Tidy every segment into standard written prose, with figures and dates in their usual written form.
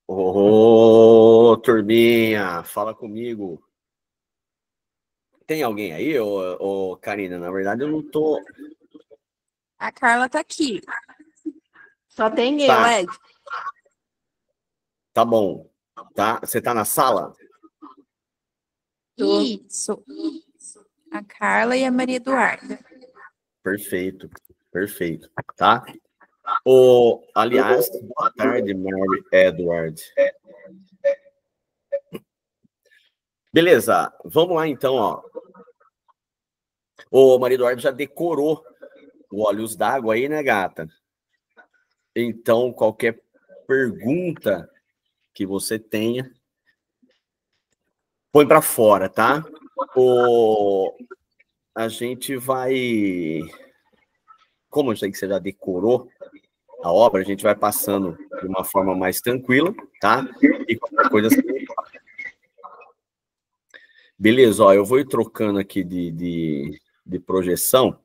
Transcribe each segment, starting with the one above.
Ô, turminha, fala comigo. Tem alguém aí, ô, Karina? Na verdade, eu não tô. A Carla tá aqui. Só tem eu, Tá, Ed. tá bom. Tá? Você tá na sala? Isso. A Carla e a Maria Eduarda. Perfeito, perfeito. Tá? Ô, aliás, boa tarde, Mary Edward. Beleza, vamos lá então, ó. O Maria Eduarda já decorou o Olhos d'Água aí, né, gata? Então, qualquer pergunta que você tenha, põe para fora, tá? A gente vai... Como eu sei que você já decorou a obra, a gente vai passando de uma forma mais tranquila, tá? E qualquer coisa... Beleza, ó, eu vou ir trocando aqui de projeção,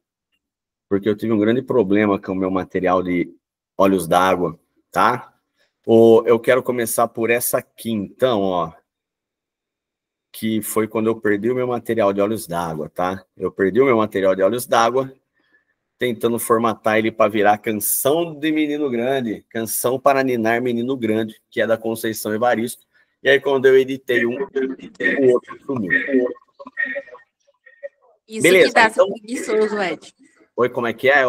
porque eu tive um grande problema com o meu material de Olhos d'Água, tá? Eu quero começar por essa aqui, então, ó, que foi quando eu perdi o meu material de Olhos d'Água, tá? Eu perdi o meu material de Olhos d'Água, tentando formatar ele para virar Canção de Menino Grande, Canção para Ninar Menino Grande, que é da Conceição Evaristo. E aí, quando eu editei o outro sumiu. Isso Beleza, que dá então... ser preguiçoso, Ed. Oi, como é que é?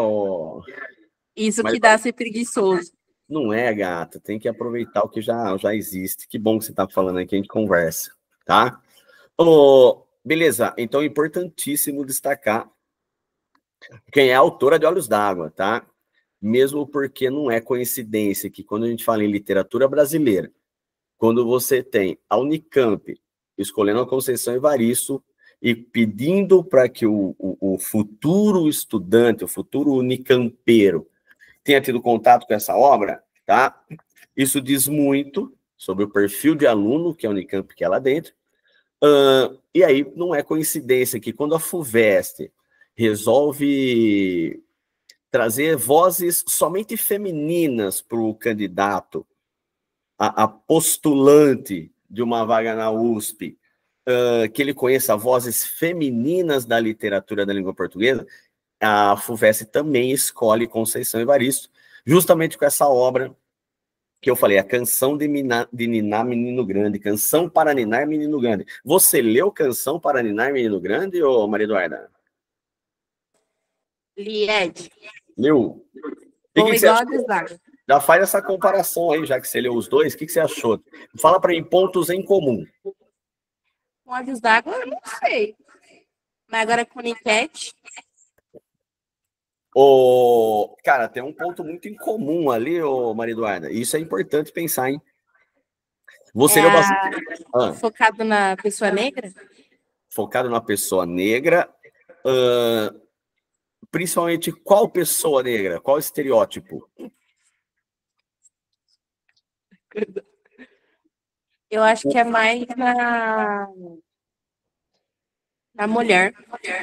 Isso que dá ser preguiçoso. Não é, gata, tem que aproveitar o que já existe. Que bom que você está falando aí, que a gente conversa, tá? Beleza, então é importantíssimo destacar quem é a autora de Olhos d'Água, tá? Mesmo porque não é coincidência que quando a gente fala em literatura brasileira, quando você tem a Unicamp escolhendo a Conceição Evaristo e pedindo para que o futuro estudante, o futuro unicampeiro, tenha tido contato com essa obra, tá? Isso diz muito sobre o perfil de aluno que a Unicamp quer lá dentro. E aí não é coincidência que quando a FUVEST resolve trazer vozes somente femininas para o candidato, a postulante de uma vaga na USP, que ele conheça vozes femininas da literatura da língua portuguesa, a FUVEST também escolhe Conceição Evaristo, justamente com essa obra que eu falei, a Canção de Ninar Menino Grande, Canção para Ninar Menino Grande. Você leu Canção para Ninar Menino Grande, ô Maria Eduarda? Li, Ed. Leu? Vou igual a Desdar. Já faz essa comparação aí, já que você leu os dois, o que você achou? Fala para mim pontos em comum. Com Olhos d'Água, eu não sei. Mas agora com Niquete... Cara, tem um ponto muito em comum ali, Maria Eduarda. Isso é importante pensar, hein? Você leu bastante... Focado na pessoa negra? Focado na pessoa negra. Principalmente qual pessoa negra? Qual estereótipo? Eu acho que é mais na mulher.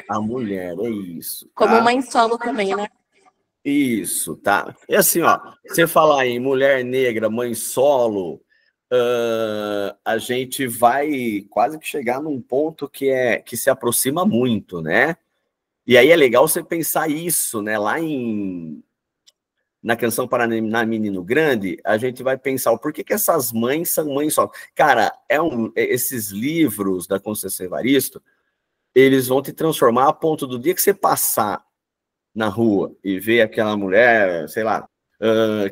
A mulher, é isso. Tá? Como mãe solo também, né? Isso, tá. E assim, ó, você falar em mulher negra, mãe solo, a gente vai quase que chegar num ponto que se aproxima muito, né? E aí é legal você pensar isso, né? Lá na Canção para Ninar Menino Grande, a gente vai pensar o porquê que essas mães são mães solo. Cara, esses livros da Conceição Evaristo, eles vão te transformar a ponto do dia que você passar na rua e ver aquela mulher, sei lá,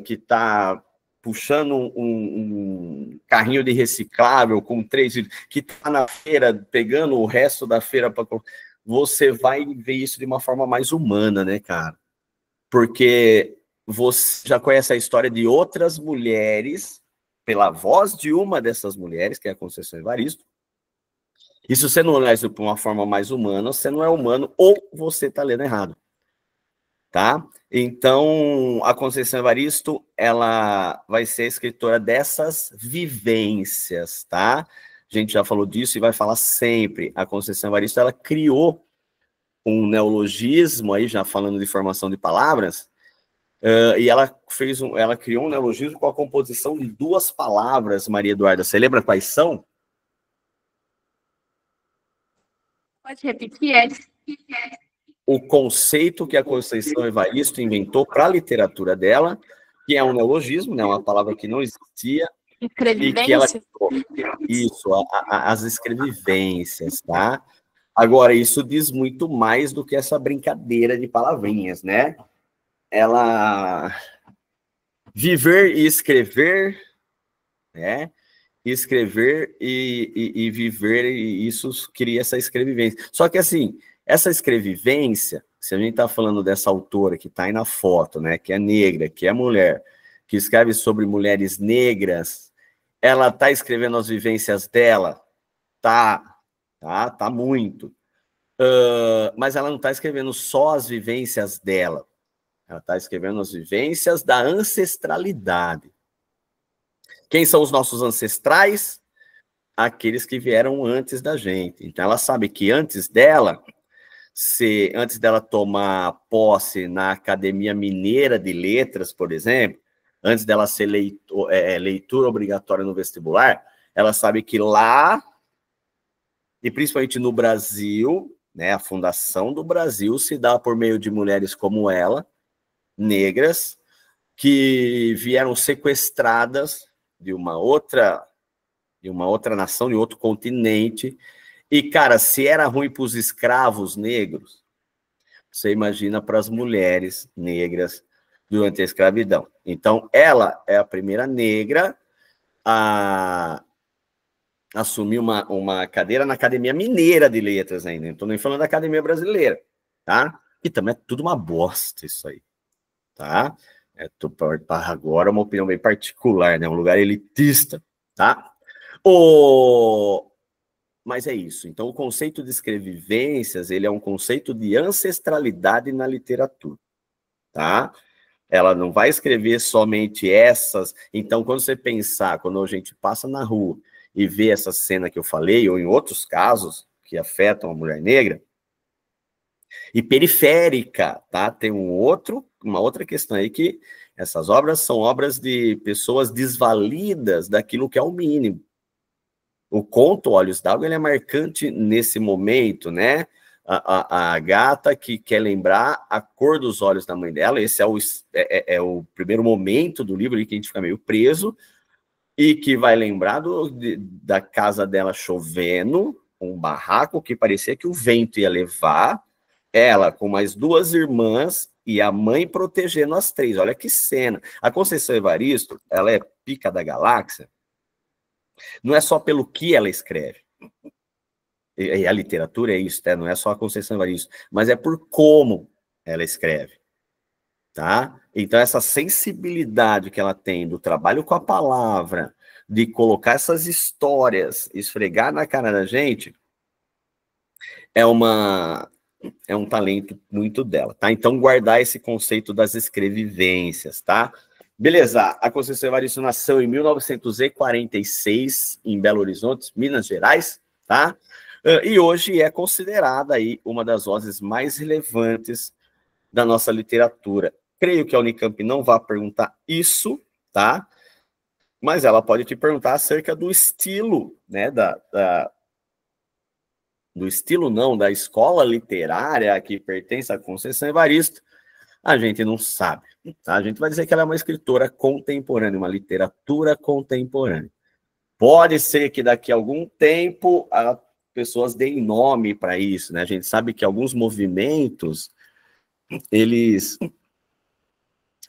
que está puxando um carrinho de reciclável com 3 litros, que está na feira pegando o resto da feira para... Você vai ver isso de uma forma mais humana, né, cara? Porque você já conhece a história de outras mulheres, pela voz de uma dessas mulheres, que é a Conceição Evaristo. E se você não olhar isso de uma forma mais humana, você não é humano ou você está lendo errado. Tá? Então, a Conceição Evaristo, ela vai ser a escritora dessas vivências, tá? A gente já falou disso e vai falar sempre. A Conceição Evaristo, ela criou um neologismo, aí já falando de formação de palavras, E ela criou um neologismo com a composição de 2 palavras, Maria Eduarda. Você lembra quais são? Pode repetir? O conceito que a Conceição Evaristo inventou para a literatura dela, que é um neologismo, né, uma palavra que não existia, e que ela... Isso, as escrevivências, tá? Agora, isso diz muito mais do que essa brincadeira de palavrinhas, né? Ela... Viver e escrever, né? Escrever e viver, e isso cria essa escrevivência. Só que, assim, essa escrevivência, se a gente está falando dessa autora que está aí na foto, né, que é negra, que é mulher, que escreve sobre mulheres negras, ela está escrevendo as vivências dela? Tá muito. Mas ela não está escrevendo só as vivências dela, ela está escrevendo as vivências da ancestralidade. Quem são os nossos ancestrais? Aqueles que vieram antes da gente. Então, ela sabe que antes dela tomar posse na Academia Mineira de Letras, por exemplo, antes dela ser leitura obrigatória no vestibular, ela sabe que lá, e principalmente no Brasil, né, a fundação do Brasil se dá por meio de mulheres como ela, negras, que vieram sequestradas de uma outra nação, de outro continente. E, cara, se era ruim para os escravos negros, você imagina para as mulheres negras durante a escravidão. Então, ela é a primeira negra a assumir uma cadeira na Academia Mineira de Letras ainda. Não estou nem falando da Academia Brasileira, tá? E também é tudo uma bosta isso aí, tá? Agora uma opinião bem particular, né? Um lugar elitista, tá? Mas é isso. Então, o conceito de escrevivências, ele é um conceito de ancestralidade na literatura, tá? Ela não vai escrever somente essas. Então, quando você pensar, quando a gente passa na rua e vê essa cena que eu falei, ou em outros casos que afetam a mulher negra, e periférica, tá? Tem uma outra questão aí, que essas obras são obras de pessoas desvalidas daquilo que é o mínimo. O conto Olhos d'Água, ele é marcante nesse momento, né? A gata que quer lembrar a cor dos olhos da mãe dela, esse é o primeiro momento do livro ali que a gente fica meio preso, e que vai lembrar da casa dela chovendo, um barraco que parecia que o vento ia levar, ela com mais 2 irmãs e a mãe protegendo as 3. Olha que cena. A Conceição Evaristo, ela é pica da galáxia, não é só pelo que ela escreve. E a literatura é isso, né? Não é só a Conceição Evaristo, mas é por como ela escreve, tá? Então, essa sensibilidade que ela tem do trabalho com a palavra, de colocar essas histórias, esfregar na cara da gente, é um talento muito dela, tá? Então, guardar esse conceito das escrevivências, tá? Beleza, a Conceição Evaristo nasceu em 1946, em Belo Horizonte, Minas Gerais, tá? E hoje é considerada aí uma das vozes mais relevantes da nossa literatura. Creio que a Unicamp não vai perguntar isso, tá? Mas ela pode te perguntar acerca do estilo, né, do estilo não, da escola literária que pertence à Conceição Evaristo. A gente não sabe, tá? A gente vai dizer que ela é uma escritora contemporânea, uma literatura contemporânea. Pode ser que daqui a algum tempo as pessoas deem nome para isso, né? A gente sabe que alguns movimentos, eles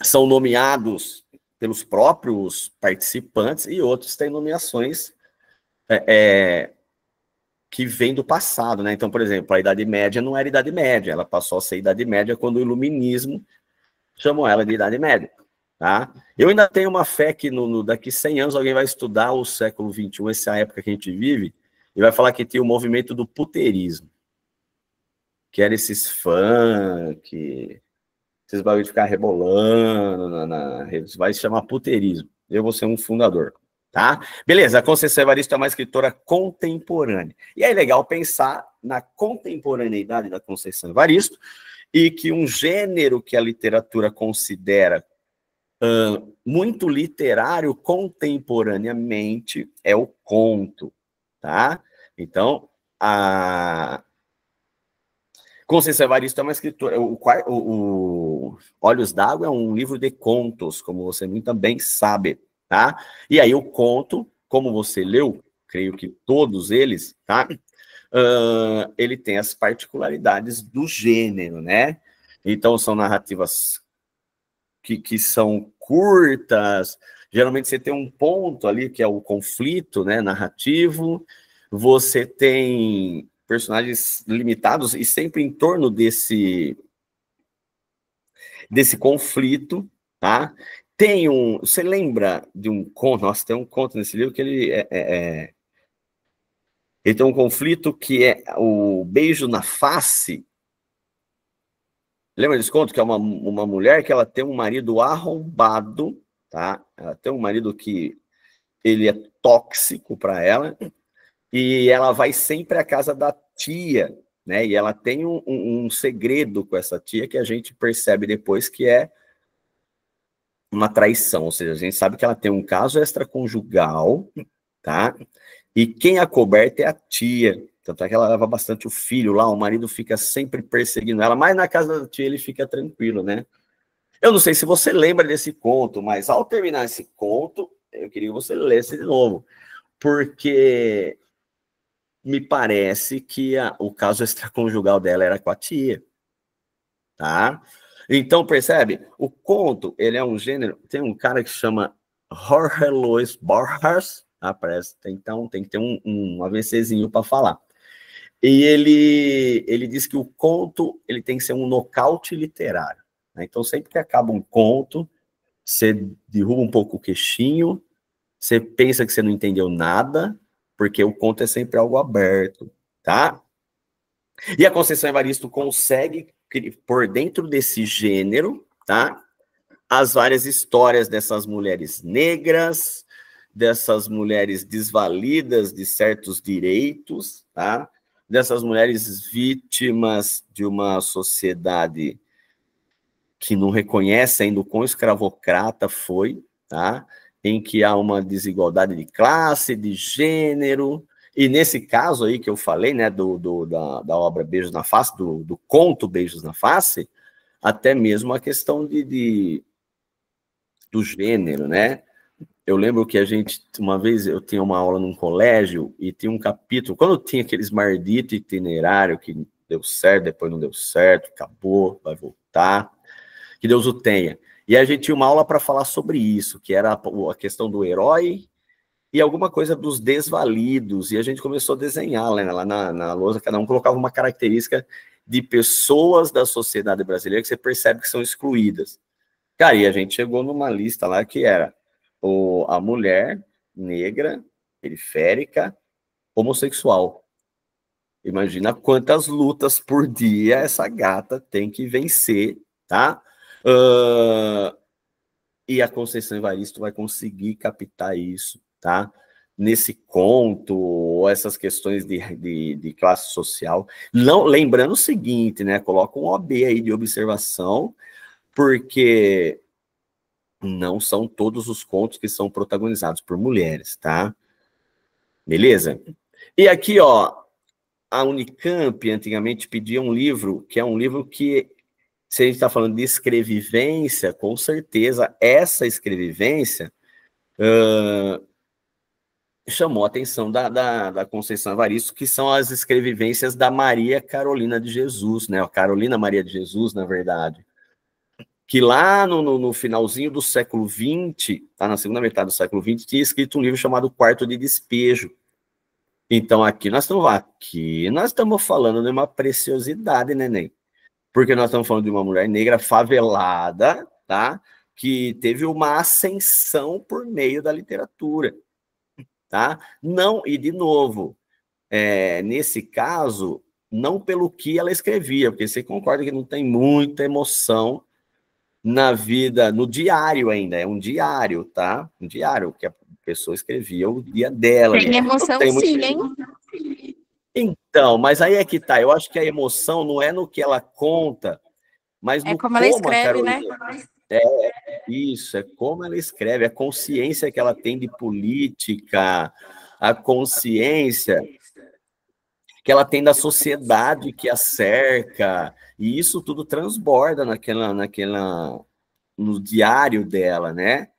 são nomeados pelos próprios participantes e outros têm nomeações que vêm do passado, né? Então, por exemplo, a Idade Média não era Idade Média, ela passou a ser Idade Média quando o Iluminismo chamou ela de Idade Média, tá? Eu ainda tenho uma fé que daqui 100 anos alguém vai estudar o século XXI, essa época que a gente vive, e vai falar que tem o movimento do puterismo, que era esses funk, esses bagulho de ficar rebolando, vai se chamar puterismo. Eu vou ser um fundador, tá? Beleza, a Conceição Evaristo é uma escritora contemporânea. E é legal pensar na contemporaneidade da Conceição Evaristo e que um gênero que a literatura considera muito literário contemporaneamente é o conto, tá? Então, a Conceição Evaristo é uma escritora. O Olhos d'Água é um livro de contos, como você muito bem sabe, tá? E aí o conto, como você leu, creio que todos eles, tá? Ele tem as particularidades do gênero, né? Então, são narrativas que são curtas, geralmente você tem um ponto ali, que é o conflito, né, narrativo, você tem personagens limitados e sempre em torno desse conflito, tá? Você lembra de um conto, nossa, tem um conto nesse livro que ele tem um conflito que é o beijo na face. Lembra desse conto? Que é uma mulher que ela tem um marido arrombado, tá? Ela tem um marido que ele é tóxico para ela, e ela vai sempre à casa da tia, né? E ela tem um segredo com essa tia que a gente percebe depois que é uma traição, ou seja, a gente sabe que ela tem um caso extraconjugal, tá? E quem a coberta é a tia. Tanto é que ela leva bastante o filho lá, o marido fica sempre perseguindo ela, mas na casa da tia ele fica tranquilo, né? Eu não sei se você lembra desse conto, mas ao terminar esse conto, eu queria que você lesse de novo, porque me parece que o caso extraconjugal dela era com a tia, tá? Então, percebe? O conto, ele é um gênero, tem um cara que chama Jorge Luis Borges, tá? Parece, então tem que ter um AVCzinho para falar. E ele diz que o conto ele tem que ser um nocaute literário, né? Então, sempre que acaba um conto, você derruba um pouco o queixinho, você pensa que você não entendeu nada, porque o conto é sempre algo aberto, tá? E a Conceição Evaristo consegue, por dentro desse gênero, tá? As várias histórias dessas mulheres negras, dessas mulheres desvalidas de certos direitos, tá? Dessas mulheres vítimas de uma sociedade que não reconhece ainda o quão escravocrata foi, tá? Em que há uma desigualdade de classe, de gênero, e nesse caso aí que eu falei, né, da obra Beijos na Face, do conto Beijos na Face, até mesmo a questão do gênero, né? Eu lembro que uma vez eu tinha uma aula num colégio e tinha um capítulo, quando tinha aqueles maldito itinerário que deu certo, depois não deu certo, acabou, vai voltar, que Deus o tenha. E a gente tinha uma aula para falar sobre isso, que era a questão do herói e alguma coisa dos desvalidos, e a gente começou a desenhar, né, lá na lousa, cada um colocava uma característica de pessoas da sociedade brasileira que você percebe que são excluídas. Cara, e a gente chegou numa lista lá que era a mulher negra, periférica, homossexual. Imagina quantas lutas por dia essa gata tem que vencer, tá? E a Conceição Evaristo vai conseguir captar isso, tá? Nesse conto, ou essas questões de classe social. Não, lembrando o seguinte, né? Coloca um OB aí de observação, porque não são todos os contos que são protagonizados por mulheres, tá? Beleza? E aqui, ó, a Unicamp antigamente pedia um livro, que é um livro que, se a gente está falando de escrevivência, com certeza essa escrevivência chamou a atenção da Conceição Evaristo, que são as escrevivências da Maria Carolina de Jesus, né? A Carolina Maria de Jesus, na verdade. Que lá no finalzinho do século XX, tá, na segunda metade do século XX, tinha escrito um livro chamado Quarto de Despejo. Então, aqui nós estamos falando de uma preciosidade, neném. Porque nós estamos falando de uma mulher negra favelada, tá? Que teve uma ascensão por meio da literatura, tá? Não, e de novo, nesse caso, não pelo que ela escrevia, porque você concorda que não tem muita emoção na vida, no diário ainda, é um diário, tá? Um diário que a pessoa escrevia o dia dela. Tem emoção sim, hein? Então, mas aí é que tá, eu acho que a emoção não é no que ela conta, Mas É no como ela como a escreve, né? Carolina... Isso, é como ela escreve, a consciência que ela tem de política, a consciência que ela tem da sociedade que a cerca, e isso tudo transborda no diário dela, né?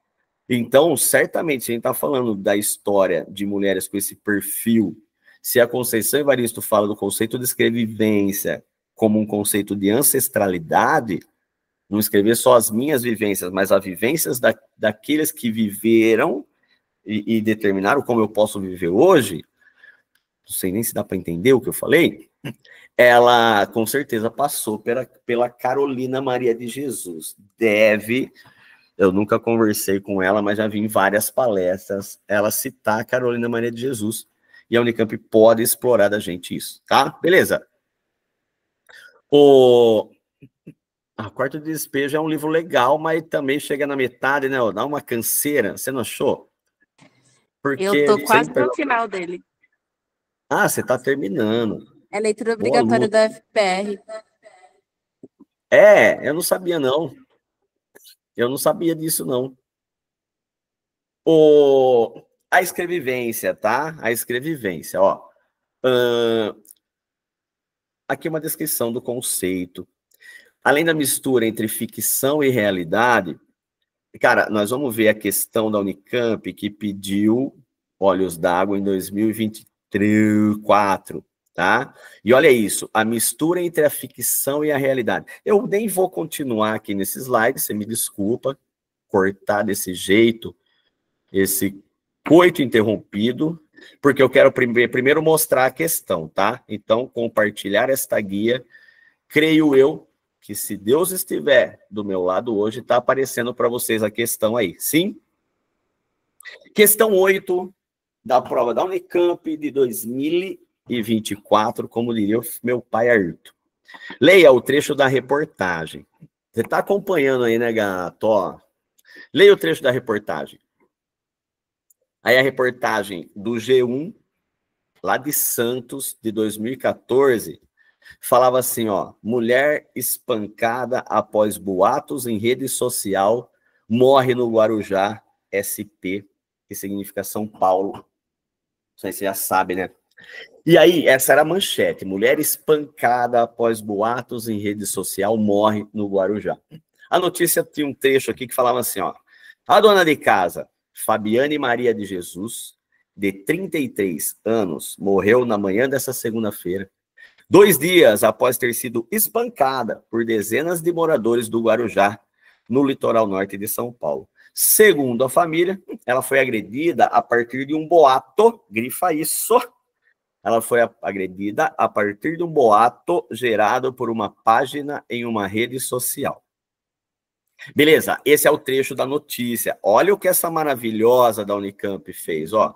Então, certamente, se a gente está falando da história de mulheres com esse perfil, se a Conceição Evaristo fala do conceito de escrevivência como um conceito de ancestralidade, não escrever só as minhas vivências, mas as vivências daqueles que viveram e determinaram como eu posso viver hoje, não sei nem se dá para entender o que eu falei, ela com certeza passou pela Carolina Maria de Jesus. Eu nunca conversei com ela, mas já vi em várias palestras ela citar a Carolina Maria de Jesus. E a Unicamp pode explorar da gente isso, tá? Beleza. A Quarto de Despejo é um livro legal, mas também chega na metade, né? Dá uma canseira. Você não achou? Eu Porque tô quase sempre... no final dele. Ah, você está terminando. É leitura Boa obrigatória luta. da FPR. Eu não sabia, não. Eu não sabia disso, não. A escrevivência, tá? A escrevivência, ó. Aqui uma descrição do conceito. Além da mistura entre ficção e realidade, cara, nós vamos ver a questão da Unicamp que pediu Olhos d'Água em 2024, tá? E olha isso, a mistura entre a ficção e a realidade. Eu nem vou continuar aqui nesse slide, você me desculpa, cortar desse jeito, esse coito interrompido, porque eu quero primeiro mostrar a questão, tá? Então, compartilhar esta guia, creio eu, que se Deus estiver do meu lado hoje, está aparecendo para vocês a questão aí, sim? Questão 8 da prova da Unicamp de 2024, como diria o meu pai Ayrton. Leia o trecho da reportagem. Você está acompanhando aí, né, gato? Ó, leia o trecho da reportagem. Aí a reportagem do G1, lá de Santos, de 2014, falava assim, ó, mulher espancada após boatos em rede social morre no Guarujá, SP, que significa São Paulo. Não sei se você já sabe, né? E aí, essa era a manchete. Mulher espancada após boatos em rede social morre no Guarujá. A notícia tinha um trecho aqui que falava assim, ó. A dona de casa, Fabiane Maria de Jesus, de 33 anos, morreu na manhã dessa segunda-feira, 2 dias após ter sido espancada por dezenas de moradores do Guarujá, no litoral norte de São Paulo. Segundo a família, ela foi agredida a partir de um boato, grifa isso, ela foi agredida a partir de um boato gerado por uma página em uma rede social. Beleza, esse é o trecho da notícia. Olha o que essa maravilhosa da Unicamp fez, ó.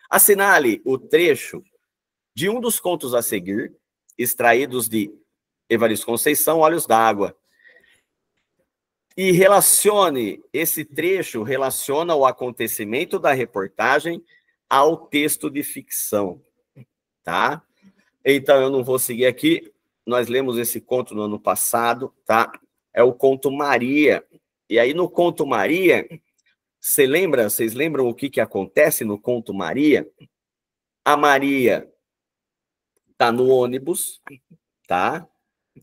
Assinale o trecho de um dos contos a seguir, extraídos de Evaristo Conceição, Olhos d'Água. E relacione esse trecho, relaciona o acontecimento da reportagem ao texto de ficção, tá? Então, eu não vou seguir aqui. Nós lemos esse conto no ano passado, tá? É o conto Maria. E aí, no conto Maria, vocês lembram o que acontece no conto Maria? A Maria tá no ônibus, tá?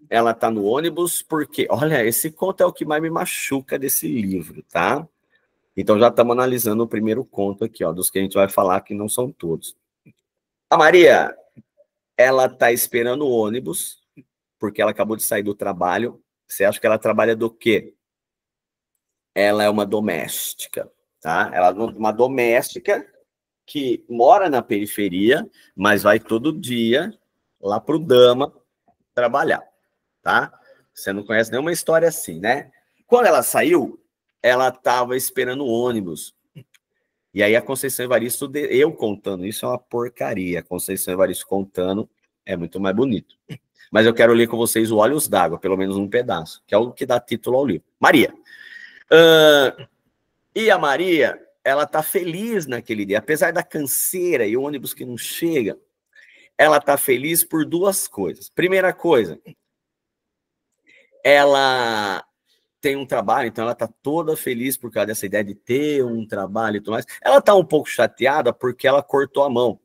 Ela tá no ônibus porque, olha, esse conto é o que mais me machuca desse livro, tá? Então, já estamos analisando o primeiro conto aqui, ó, dos que a gente vai falar, que não são todos. A Maria, ela tá esperando o ônibus, porque ela acabou de sair do trabalho. Você acha que ela trabalha do quê? Ela é uma doméstica, tá? Ela é uma doméstica que mora na periferia, mas vai todo dia lá pro Dama trabalhar, tá? Você não conhece nenhuma história assim, né? Quando ela saiu, ela estava esperando o ônibus. E aí a Conceição Evaristo, eu contando, isso é uma porcaria. A Conceição Evaristo contando é muito mais bonito. Mas eu quero ler com vocês o Olhos d'Água, pelo menos um pedaço, que é o que dá título ao livro. Maria. E a Maria, ela tá feliz naquele dia, apesar da canseira e o ônibus que não chega, ela tá feliz por duas coisas. Primeira coisa, ela tem um trabalho, então ela está toda feliz por causa dessa ideia de ter um trabalho e tudo mais. Ela está um pouco chateada porque ela cortou a mão.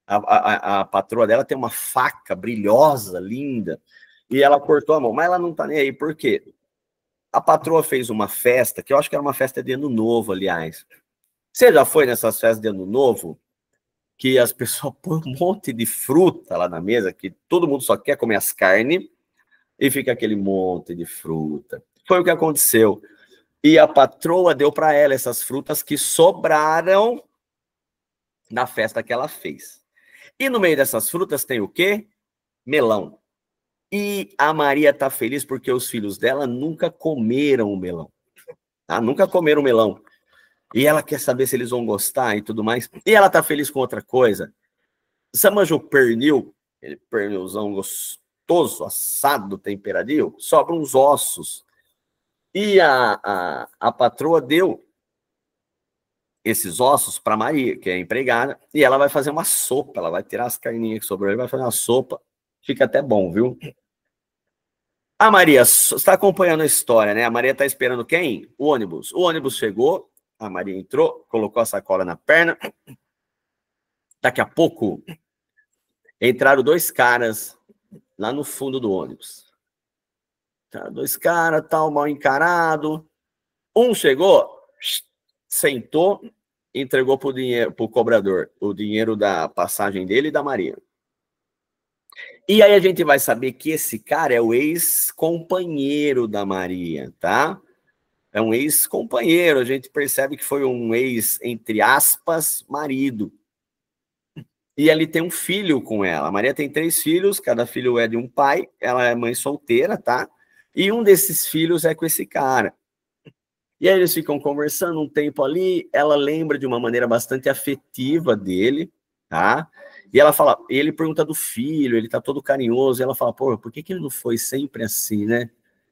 A patroa dela tem uma faca brilhosa, linda, e ela cortou a mão, mas ela não está nem aí, por quê? A patroa fez uma festa, que eu acho que era uma festa de Ano Novo, aliás. Você já foi nessas festas de Ano Novo, que as pessoas põem um monte de fruta lá na mesa, que todo mundo só quer comer as carnes, e fica aquele monte de fruta. Foi o que aconteceu. E a patroa deu para ela essas frutas que sobraram na festa que ela fez. E no meio dessas frutas tem o quê? Melão. E a Maria está feliz porque os filhos dela nunca comeram o melão. Tá? Nunca comeram melão. E ela quer saber se eles vão gostar e tudo mais. E ela está feliz com outra coisa. Você manja o pernil? Aquele pernilzão gostoso, assado, temperadinho? Sobram uns ossos. E a patroa deu esses ossos para Maria, que é a empregada, e ela vai fazer uma sopa. Ela vai tirar as carninhas que sobrou e vai fazer uma sopa. Fica até bom, viu? A Maria, você está acompanhando a história, né? A Maria está esperando quem? O ônibus. O ônibus chegou, a Maria entrou, colocou a sacola na perna. Daqui a pouco, entraram dois caras lá no fundo do ônibus. Dois caras, tal, mal encarado. Um chegou, sentou, entregou pro cobrador o dinheiro da passagem dele e da Maria. E aí a gente vai saber que esse cara é o ex-companheiro da Maria, tá? É um ex-companheiro, a gente percebe que foi um ex, entre aspas, marido. E ele tem um filho com ela. A Maria tem 3 filhos, cada filho é de um pai, ela é mãe solteira, tá? E um desses filhos é com esse cara. E aí eles ficam conversando um tempo ali, ela lembra de uma maneira bastante afetiva dele, tá? E ela fala, ele pergunta do filho, ele tá todo carinhoso, e ela fala, pô, por que ele não foi sempre assim, né?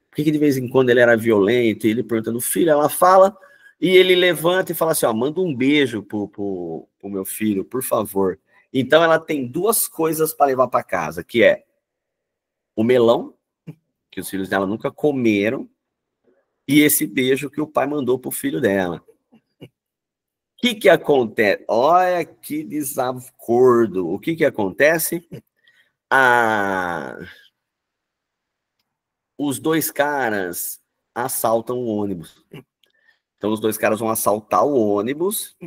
Por que de vez em quando ele era violento? E ele pergunta do filho, ela fala, e ele levanta e fala assim, ó, manda um beijo pro meu filho, por favor. Então ela tem 2 coisas para levar para casa, que é o melão, que os filhos dela nunca comeram, e esse beijo que o pai mandou pro filho dela. O que acontece? Olha que desacordo. O que acontece? Os 2 caras assaltam o ônibus. Então, os 2 caras vão assaltar o ônibus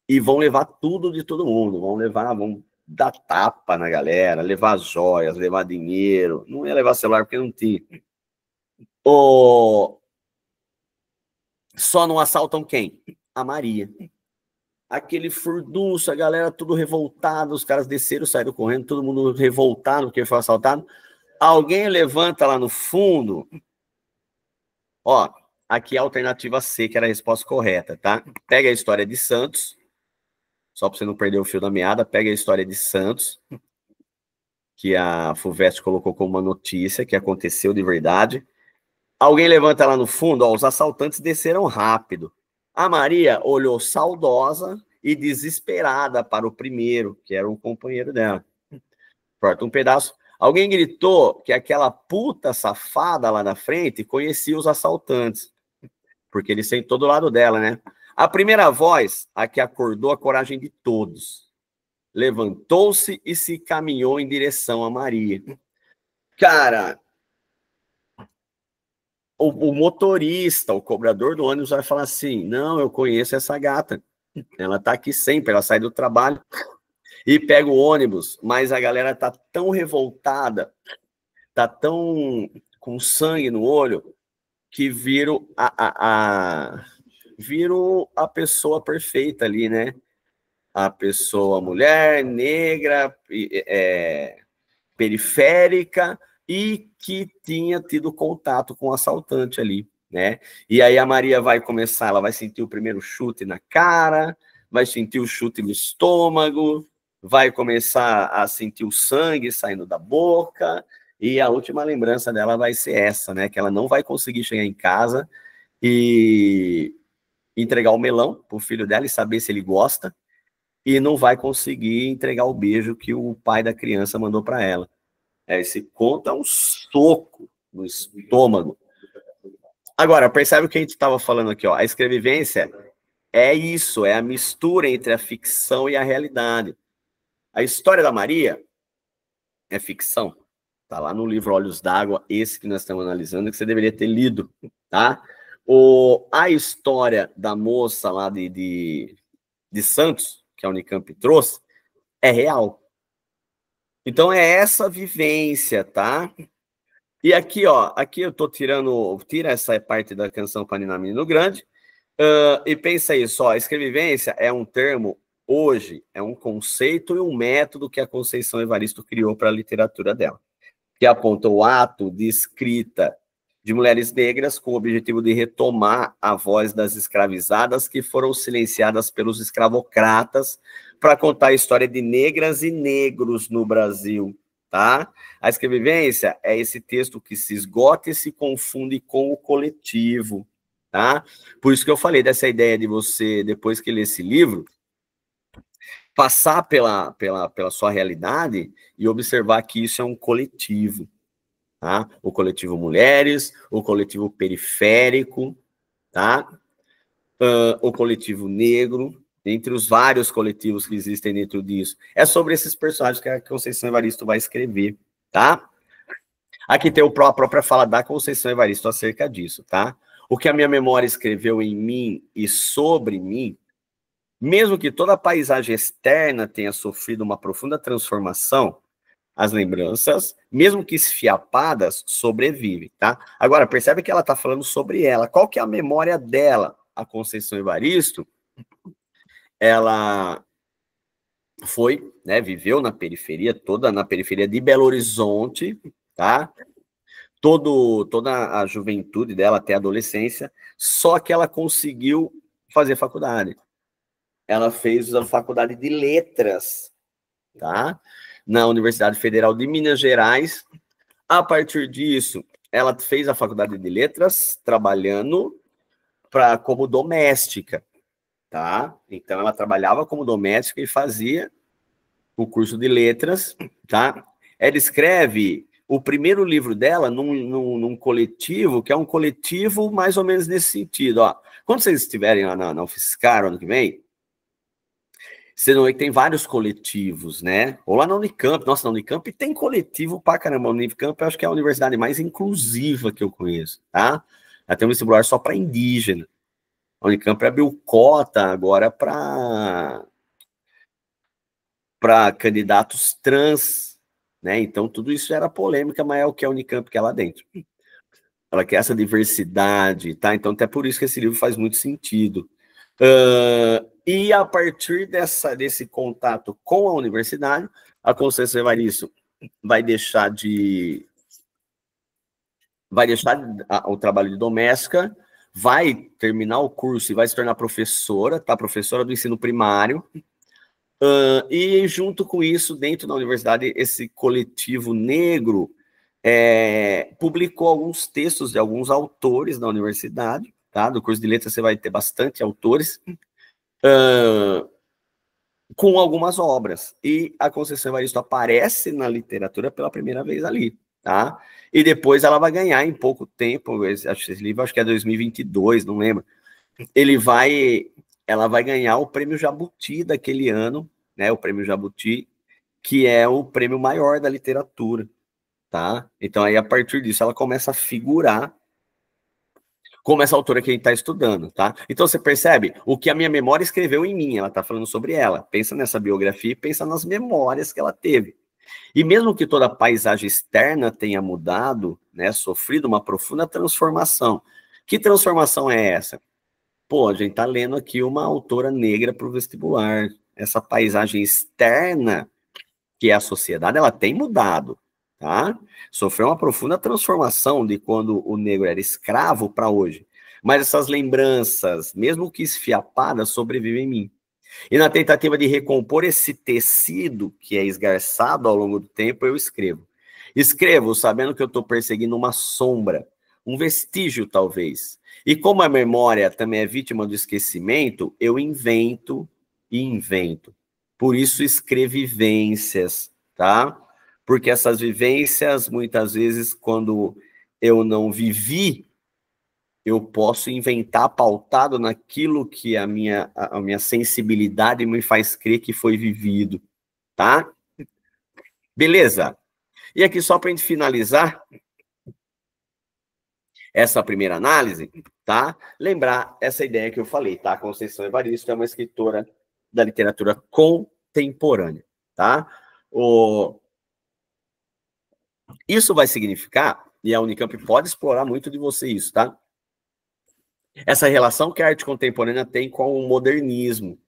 e vão levar tudo de todo mundo. Vão dar tapa na galera, levar joias, levar dinheiro. Não ia levar celular porque não tinha. Só não assaltam quem? A Maria. Aquele furdunço, a galera tudo revoltada, os caras desceram, saíram correndo, todo mundo revoltado porque foi assaltado. Alguém levanta lá no fundo, ó, aqui é a alternativa C, que era a resposta correta, tá? Pega a história de Santos, só para você não perder o fio da meada, pega a história de Santos, que a FUVEST colocou como uma notícia, que aconteceu de verdade. Alguém levanta lá no fundo, ó, os assaltantes desceram rápido. A Maria olhou saudosa e desesperada para o primeiro, que era um companheiro dela. Corta um pedaço. Alguém gritou que aquela puta safada lá na frente conhecia os assaltantes, porque ele sentou do lado dela, né? A primeira voz, a que acordou a coragem de todos, levantou-se e se caminhou em direção a Maria. Cara, o motorista, o cobrador do ônibus vai falar assim, não, eu conheço essa gata, ela tá aqui sempre, ela sai do trabalho e pega o ônibus, mas a galera tá tão revoltada, tá tão com sangue no olho, que viram viram a pessoa perfeita ali, né? A pessoa mulher, negra, periférica, e que tinha tido contato com o assaltante ali, né? E aí a Maria vai começar, ela vai sentir o primeiro chute na cara, vai sentir o chute no estômago, vai começar a sentir o sangue saindo da boca, e a última lembrança dela vai ser essa, né? Que ela não vai conseguir chegar em casa e entregar o melão pro filho dela e saber se ele gosta, e não vai conseguir entregar o beijo que o pai da criança mandou para ela. Esse conto é um soco no estômago. Agora, percebe o que a gente estava falando aqui, ó. A escrevivência é isso, é a mistura entre a ficção e a realidade. A história da Maria é ficção. Tá lá no livro Olhos d'Água, esse que nós estamos analisando, que você deveria ter lido, tá? A história da moça lá de Santos, que a Unicamp trouxe, é real. Então é essa vivência, tá? E aqui, ó, aqui eu tô tira essa parte da canção Panina Menino Grande, e pensa isso, ó, escrevivência é um termo, hoje, é um conceito e um método que a Conceição Evaristo criou para a literatura dela, que aponta o ato de escrita de mulheres negras com o objetivo de retomar a voz das escravizadas que foram silenciadas pelos escravocratas para contar a história de negras e negros no Brasil, tá? A escrevivência é esse texto que se esgota e se confunde com o coletivo, tá? Por isso que eu falei dessa ideia de você, depois que ler esse livro, passar pela sua realidade e observar que isso é um coletivo, tá? O coletivo mulheres, o coletivo periférico, tá? O coletivo negro, entre os vários coletivos que existem dentro disso. É sobre esses personagens que a Conceição Evaristo vai escrever, tá? Aqui tem a própria fala da Conceição Evaristo acerca disso, tá? O que a minha memória escreveu em mim e sobre mim, mesmo que toda a paisagem externa tenha sofrido uma profunda transformação, as lembranças, mesmo que esfiapadas, sobrevivem, tá? Agora, percebe que ela está falando sobre ela. Qual que é a memória dela? A Conceição Evaristo, ela foi, né, viveu na periferia, toda na periferia de Belo Horizonte, tá? Toda a juventude dela até a adolescência, só que ela conseguiu fazer faculdade. Ela fez a faculdade de letras, tá? Na Universidade Federal de Minas Gerais. A partir disso, ela fez a faculdade de letras trabalhando como doméstica, tá? Então, ela trabalhava como doméstica e fazia o curso de letras, tá? Ela escreve o primeiro livro dela num coletivo, que é um coletivo mais ou menos nesse sentido, ó. Quando vocês estiverem lá na UFSCar, ano que vem, você não vê que tem vários coletivos, né? Ou lá na Unicamp. Nossa, na Unicamp tem coletivo pra caramba. A Unicamp eu acho que é a universidade mais inclusiva que eu conheço, tá? Ela tem um vestibular só para indígena. A Unicamp abriu cota agora para candidatos trans, né? Então tudo isso era polêmica, mas é o que a Unicamp quer lá dentro. Ela quer essa diversidade, tá? Então até por isso que esse livro faz muito sentido. E a partir desse contato com a universidade, a Conceição Evaristo vai deixar o trabalho de doméstica, vai terminar o curso e vai se tornar professora, tá? Professora do ensino primário. E junto com isso, dentro da universidade, esse coletivo negro publicou alguns textos de alguns autores da universidade, tá? Do curso de letras você vai ter bastante autores, com algumas obras. E a Conceição Evaristo aparece na literatura pela primeira vez ali, tá? E depois ela vai ganhar em pouco tempo, esse livro acho que é 2022, não lembro. Ela vai ganhar o Prêmio Jabuti daquele ano, né? O Prêmio Jabuti, que é o prêmio maior da literatura, tá? Então aí a partir disso ela começa a figurar como essa autora que a gente está estudando, tá? Então você percebe o que a minha memória escreveu em mim, ela está falando sobre ela. Pensa nessa biografia e pensa nas memórias que ela teve. E mesmo que toda a paisagem externa tenha mudado, né, sofrido uma profunda transformação. Que transformação é essa? Pô, a gente está lendo aqui uma autora negra para o vestibular. Essa paisagem externa, que é a sociedade, ela tem mudado, tá? Sofreu uma profunda transformação de quando o negro era escravo para hoje. Mas essas lembranças, mesmo que esfiapadas, sobrevivem em mim. E na tentativa de recompor esse tecido que é esgarçado ao longo do tempo, eu escrevo. Escrevo sabendo que eu estou perseguindo uma sombra, um vestígio, talvez. E como a memória também é vítima do esquecimento, eu invento e invento. Por isso, escrevivências, tá? Porque essas vivências, muitas vezes, quando eu não vivi, eu posso inventar pautado naquilo que a minha sensibilidade me faz crer que foi vivido, tá? Beleza? E aqui, só para a gente finalizar essa primeira análise, tá? Lembrar essa ideia que eu falei, tá? Conceição Evaristo é uma escritora da literatura contemporânea, tá? Isso vai significar, e a Unicamp pode explorar muito de você isso, tá? Essa relação que a arte contemporânea tem com o modernismo,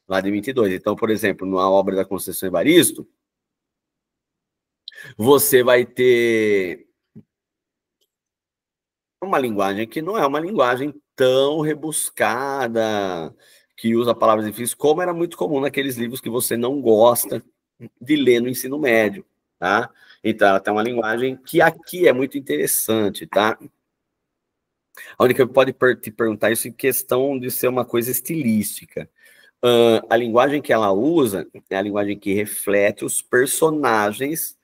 lá de 22. Então, por exemplo, na obra da Conceição Evaristo, você vai ter uma linguagem que não é uma linguagem tão rebuscada, que usa palavras difíceis, como era muito comum naqueles livros que você não gosta de ler no ensino médio, tá? Então, ela tem uma linguagem que aqui é muito interessante, tá? A única que pode te perguntar isso em questão de ser uma coisa estilística. A linguagem que ela usa é a linguagem que reflete os personagens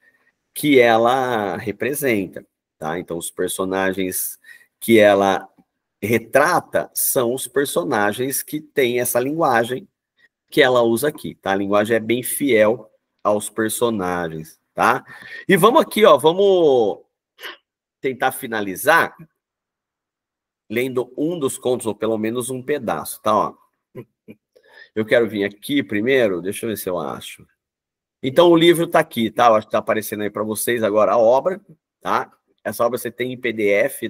que ela representa, tá? Então, os personagens que ela retrata são os personagens que têm essa linguagem que ela usa aqui, tá? A linguagem é bem fiel aos personagens, tá? E vamos aqui, ó, vamos tentar finalizar lendo um dos contos, ou pelo menos um pedaço, tá? Ó. Eu quero vir aqui primeiro, deixa eu ver se eu acho. Então, o livro está aqui, tá? Eu acho que está aparecendo aí para vocês agora a obra, tá? Essa obra você tem em PDF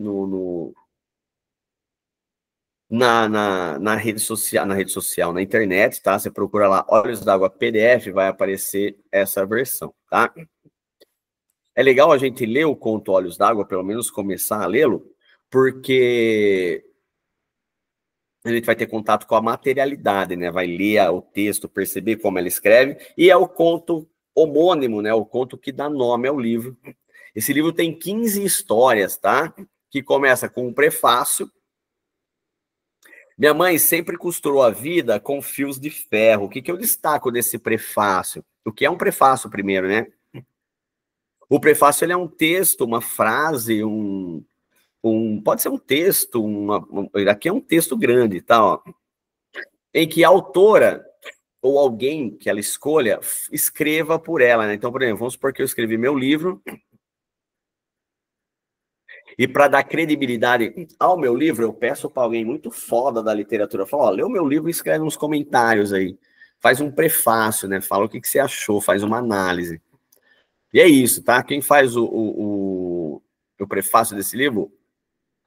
na rede social, na internet, tá? Você procura lá Olhos d'Água PDF, vai aparecer essa versão, tá? É legal a gente ler o conto Olhos d'Água, pelo menos começar a lê-lo, porque a gente vai ter contato com a materialidade, né? Vai ler o texto, perceber como ela escreve, e é o conto homônimo, né? O conto que dá nome ao livro. Esse livro tem 15 histórias, tá? Que começa com um prefácio. Minha mãe sempre costurou a vida com fios de ferro. O que eu destaco desse prefácio? O que é um prefácio, primeiro, né? O prefácio ele é um texto, uma frase, pode ser um texto, aqui é um texto grande, tá? Ó, em que a autora ou alguém que ela escolha escreva por ela, né? Então, por exemplo, vamos supor que eu escrevi meu livro e para dar credibilidade ao meu livro, eu peço para alguém muito foda da literatura, fala, ó, lê o meu livro e escreve uns comentários aí, faz um prefácio, né? Fala o que você achou, faz uma análise. E é isso, tá? Quem faz o prefácio desse livro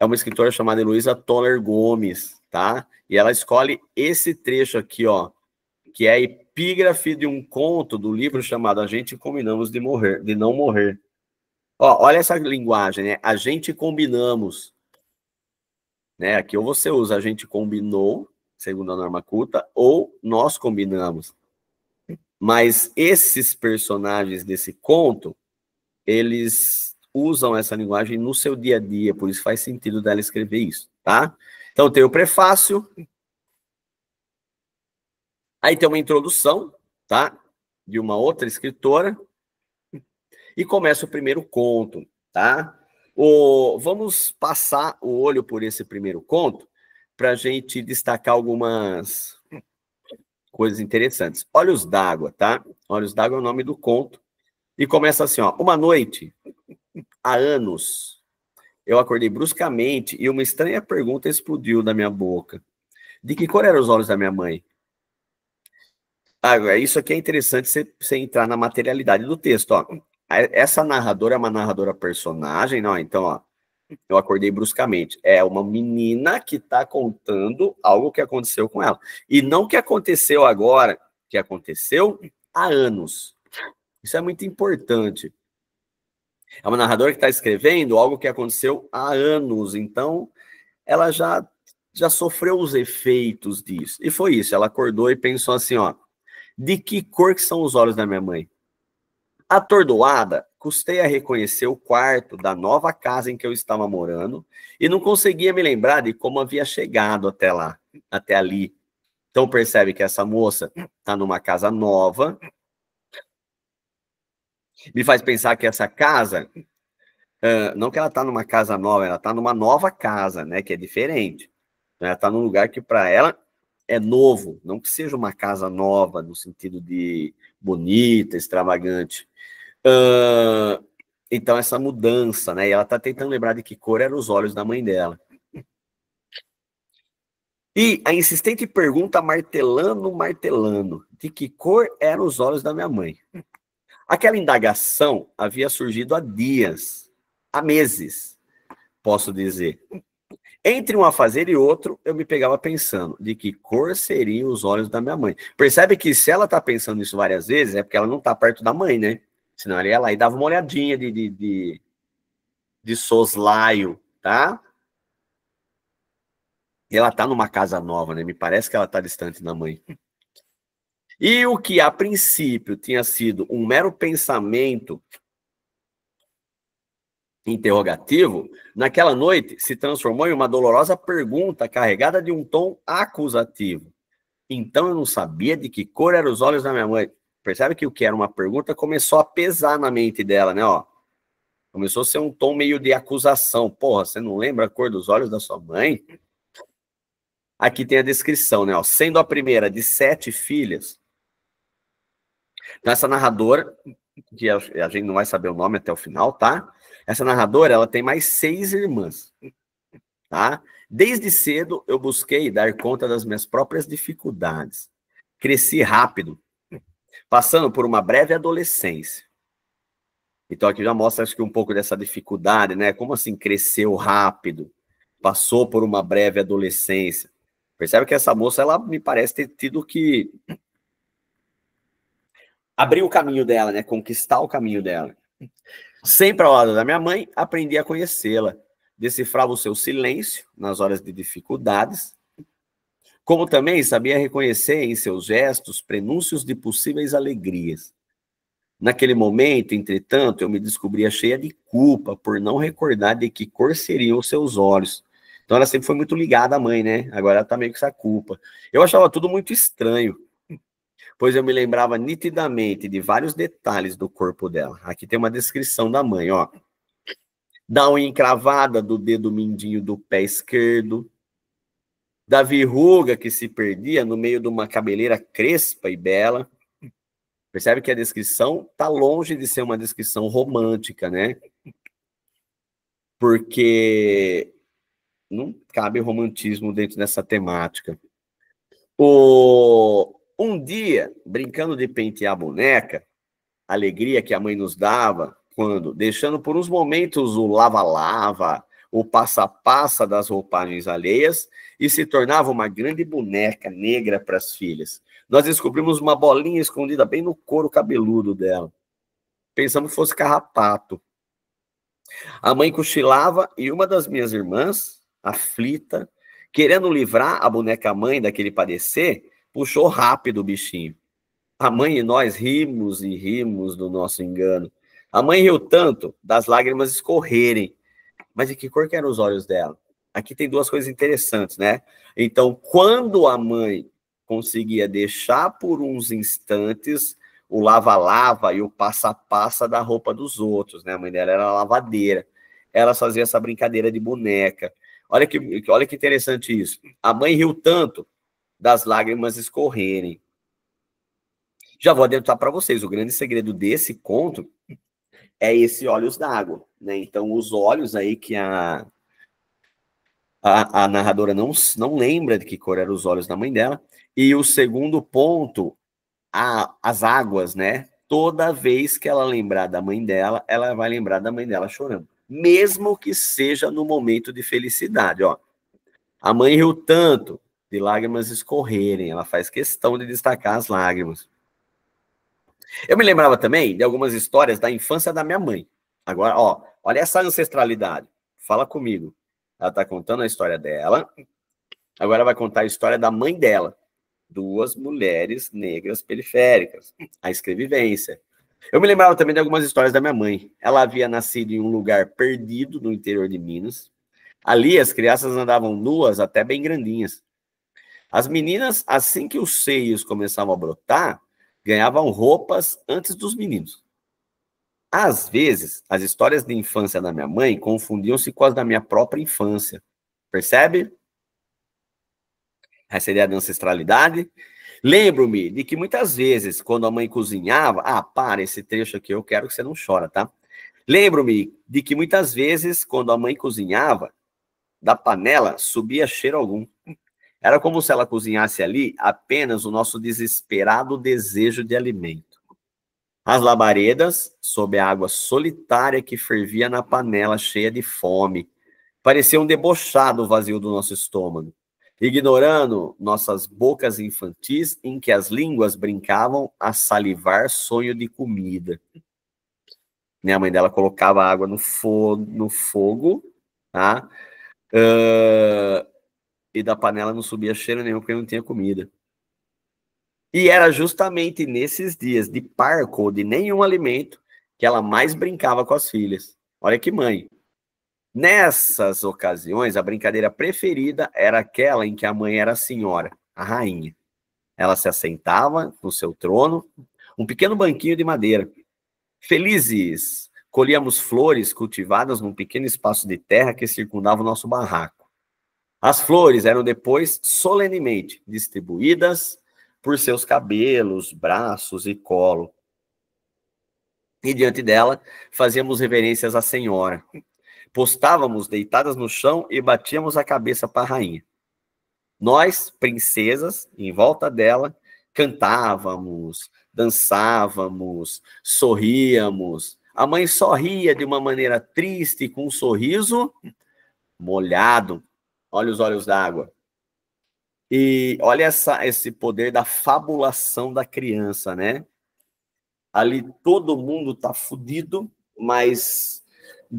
é uma escritora chamada Heloísa Toller Gomes, tá? E ela escolhe esse trecho aqui, ó, que é a epígrafe de um conto do livro chamado A Gente Combinamos de Não Morrer. Ó, olha essa linguagem, né? A gente combinamos. Né? Aqui ou você usa a gente combinou, segundo a norma culta, ou nós combinamos. Mas esses personagens desse conto, eles usam essa linguagem no seu dia a dia, por isso faz sentido dela escrever isso, tá? Então tem o prefácio, aí tem uma introdução, tá? De uma outra escritora, e começa o primeiro conto, tá? Vamos passar o olho por esse primeiro conto para a gente destacar algumas coisas interessantes. Olhos d'Água, tá? Olhos d'Água é o nome do conto. E começa assim, ó. Uma noite, há anos, eu acordei bruscamente e uma estranha pergunta explodiu da minha boca. De que cor eram os olhos da minha mãe? Isso aqui é interessante você entrar na materialidade do texto, ó. Essa narradora é uma narradora personagem, não? Então, ó, eu acordei bruscamente. É uma menina que está contando algo que aconteceu com ela. E não que aconteceu agora, que aconteceu há anos. Isso é muito importante. É uma narradora que está escrevendo algo que aconteceu há anos. Então, ela já sofreu os efeitos disso. E foi isso. Ela acordou e pensou assim, ó. De que cor que são os olhos da minha mãe? Atordoada, custei a reconhecer o quarto da nova casa em que eu estava morando e não conseguia me lembrar de como havia chegado até lá, até ali. Então percebe que essa moça está numa casa nova. Me faz pensar que essa casa Não que ela está numa casa nova, ela está numa nova casa, né? Que é diferente. Ela está num lugar que para ela é novo, não que seja uma casa nova no sentido de bonita, extravagante. Então essa mudança, né? E ela está tentando lembrar de que cor eram os olhos da mãe dela. E a insistente pergunta martelando, de que cor eram os olhos da minha mãe. Aquela indagação havia surgido há dias, há meses, posso dizer. Entre um afazer e outro, eu me pegava pensando de que cor seriam os olhos da minha mãe. Percebe que se ela está pensando isso várias vezes, é porque ela não está perto da mãe, né? Senão ela ia lá e dava uma olhadinha de soslaio, tá? E ela está numa casa nova, né? Me parece que ela está distante da mãe. E o que a princípio tinha sido um mero pensamento interrogativo, naquela noite se transformou em uma dolorosa pergunta carregada de um tom acusativo. Então eu não sabia de que cor eram os olhos da minha mãe. Percebe que o que era uma pergunta começou a pesar na mente dela, né? Ó, começou a ser um tom meio de acusação. Porra, você não lembra a cor dos olhos da sua mãe? Aqui tem a descrição, né? Ó, sendo a primeira de 7 filhas. Então, essa narradora, que a gente não vai saber o nome até o final, tá? Essa narradora, ela tem mais 6 irmãs, tá? Desde cedo, eu busquei dar conta das minhas próprias dificuldades. Cresci rápido, passando por uma breve adolescência. Então, aqui já mostra, acho que um pouco dessa dificuldade, né? Como assim cresceu rápido? Passou por uma breve adolescência. Percebe que essa moça, ela me parece ter tido que abrir o caminho dela, né? Conquistar o caminho dela. Sempre ao lado da minha mãe, aprendi a conhecê-la. Decifrava o seu silêncio nas horas de dificuldades, como também sabia reconhecer em seus gestos prenúncios de possíveis alegrias. Naquele momento, entretanto, eu me descobria cheia de culpa por não recordar de que cor seriam os seus olhos. Então ela sempre foi muito ligada à mãe, né? Agora ela tá meio com essa culpa. Eu achava tudo muito estranho, pois eu me lembrava nitidamente de vários detalhes do corpo dela. Aqui tem uma descrição da mãe, ó. Da unha encravada do dedo mindinho do pé esquerdo, da verruga que se perdia no meio de uma cabeleira crespa e bela. Percebe que a descrição está longe de ser uma descrição romântica, né? Porque não cabe romantismo dentro dessa temática. Um dia, brincando de pentear a boneca, a alegria que a mãe nos dava, quando, deixando por uns momentos o lava-lava, o passa-passa das roupagens alheias, e se tornava uma grande boneca negra para as filhas. Nós descobrimos uma bolinha escondida bem no couro cabeludo dela. Pensamos que fosse carrapato. A mãe cochilava e uma das minhas irmãs, aflita, querendo livrar a boneca-mãe daquele padecer, puxou rápido o bichinho. A mãe e nós rimos e rimos do nosso engano. A mãe riu tanto das lágrimas escorrerem. Mas de que cor que eram os olhos dela? Aqui tem duas coisas interessantes, né? Então, quando a mãe conseguia deixar por uns instantes o lava-lava e o passa-passa da roupa dos outros, né? A mãe dela era lavadeira. Ela fazia essa brincadeira de boneca. Olha que interessante isso. A mãe riu tanto das lágrimas escorrerem. Já vou adiantar para vocês, o grande segredo desse conto é esse olhos d'água, né? Então, os olhos aí que a narradora não lembra de que cor eram os olhos da mãe dela. E o segundo ponto, as águas, né? Toda vez que ela lembrar da mãe dela, ela vai lembrar da mãe dela chorando. Mesmo que seja no momento de felicidade, ó. A mãe riu tanto de lágrimas escorrerem, ela faz questão de destacar as lágrimas. Eu me lembrava também de algumas histórias da infância da minha mãe. Agora, ó, olha essa ancestralidade. Fala comigo. Ela está contando a história dela. Agora vai contar a história da mãe dela. 2 mulheres negras periféricas. A escrevivência. Eu me lembrava também de algumas histórias da minha mãe. Ela havia nascido em um lugar perdido no interior de Minas. Ali as crianças andavam nuas até bem grandinhas. As meninas, assim que os seios começavam a brotar, ganhavam roupas antes dos meninos. Às vezes, as histórias de infância da minha mãe confundiam-se com as da minha própria infância. Percebe? Essa ideia da ancestralidade. Lembro-me de que muitas vezes, quando a mãe cozinhava... para esse trecho aqui, eu quero que você não chora, tá? Lembro-me de que muitas vezes, quando a mãe cozinhava, da panela subia cheiro algum. Era como se ela cozinhasse ali apenas o nosso desesperado desejo de alimento. As labaredas, sob a água solitária que fervia na panela cheia de fome, pareciam debochar o vazio do nosso estômago, ignorando nossas bocas infantis em que as línguas brincavam a salivar sonho de comida. A mãe dela colocava água no fogo, tá? E da panela não subia cheiro nenhum porque não tinha comida. E era justamente nesses dias de parco ou de nenhum alimento que ela mais brincava com as filhas. Olha que mãe. Nessas ocasiões, a brincadeira preferida era aquela em que a mãe era a senhora, a rainha. Ela se assentava no seu trono, um pequeno banquinho de madeira. Felizes, colhíamos flores cultivadas num pequeno espaço de terra que circundava o nosso barraco. As flores eram depois solenemente distribuídas por seus cabelos, braços e colo. E diante dela, fazíamos reverências à senhora. Postávamos deitadas no chão e batíamos a cabeça para a rainha. Nós, princesas, em volta dela, cantávamos, dançávamos, sorríamos. A mãe sorria de uma maneira triste, com um sorriso molhado. Olha os olhos d'água. E olha esse poder da fabulação da criança, né? Ali todo mundo tá fudido, mas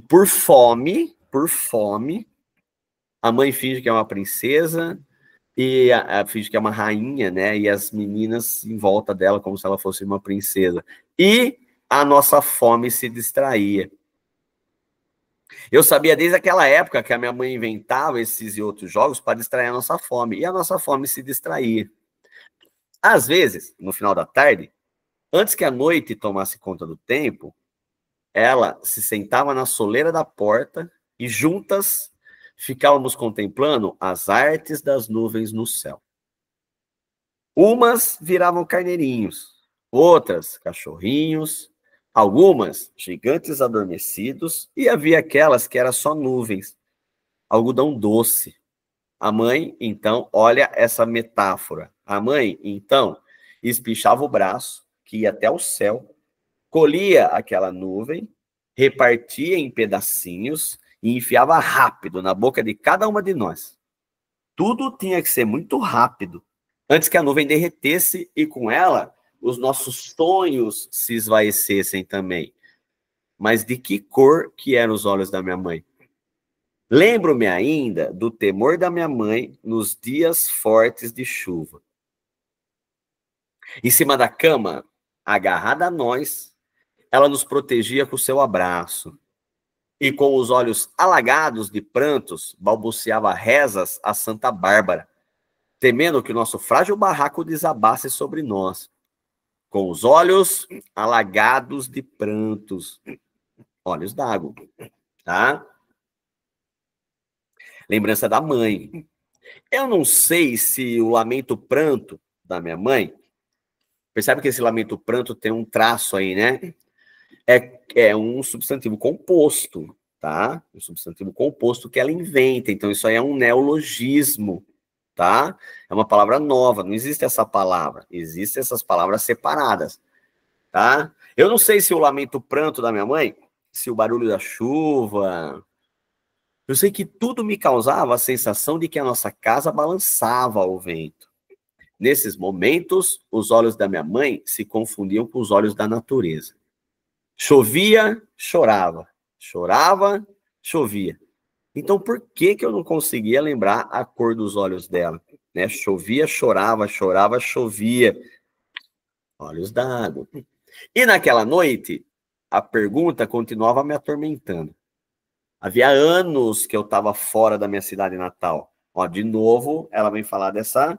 por fome, a mãe finge que é uma princesa e finge que é uma rainha, né? E as meninas em volta dela como se ela fosse uma princesa. E a nossa fome se distraía. Eu sabia desde aquela época que a minha mãe inventava esses e outros jogos para distrair a nossa fome. E a nossa fome se distraía. Às vezes, no final da tarde, antes que a noite tomasse conta do tempo, ela se sentava na soleira da porta e juntas ficávamos contemplando as artes das nuvens no céu. Umas viravam carneirinhos, outras cachorrinhos, algumas gigantes adormecidos e havia aquelas que eram só nuvens, algodão doce. A mãe, então, olha essa metáfora. A mãe, então, espichava o braço, que ia até o céu, colhia aquela nuvem, repartia em pedacinhos e enfiava rápido na boca de cada uma de nós. Tudo tinha que ser muito rápido, antes que a nuvem derretesse e com ela os nossos sonhos se esvaecessem também. Mas de que cor que eram os olhos da minha mãe? Lembro-me ainda do temor da minha mãe nos dias fortes de chuva. Em cima da cama, agarrada a nós, ela nos protegia com seu abraço. E com os olhos alagados de prantos, balbuciava rezas a Santa Bárbara, temendo que o nosso frágil barraco desabasse sobre nós. Com os olhos alagados de prantos, olhos d'água, tá? Lembrança da mãe. Eu não sei se o lamento pranto da minha mãe, percebe que esse lamento pranto tem um traço aí, né? É um substantivo composto, tá? Um substantivo composto que ela inventa. Então, isso aí é um neologismo, tá? É uma palavra nova, não existe essa palavra. Existem essas palavras separadas, tá? Eu não sei se o lamento pranto da minha mãe, se o barulho da chuva... Eu sei que tudo me causava a sensação de que a nossa casa balançava ao vento. Nesses momentos, os olhos da minha mãe se confundiam com os olhos da natureza. Chovia, chorava. Chorava, chovia. Então, por que eu não conseguia lembrar a cor dos olhos dela? Né? Chovia, chorava, chorava, chovia. Olhos d'água. E naquela noite, a pergunta continuava me atormentando. Havia anos que eu estava fora da minha cidade natal. Ó, de novo, ela vem falar dessa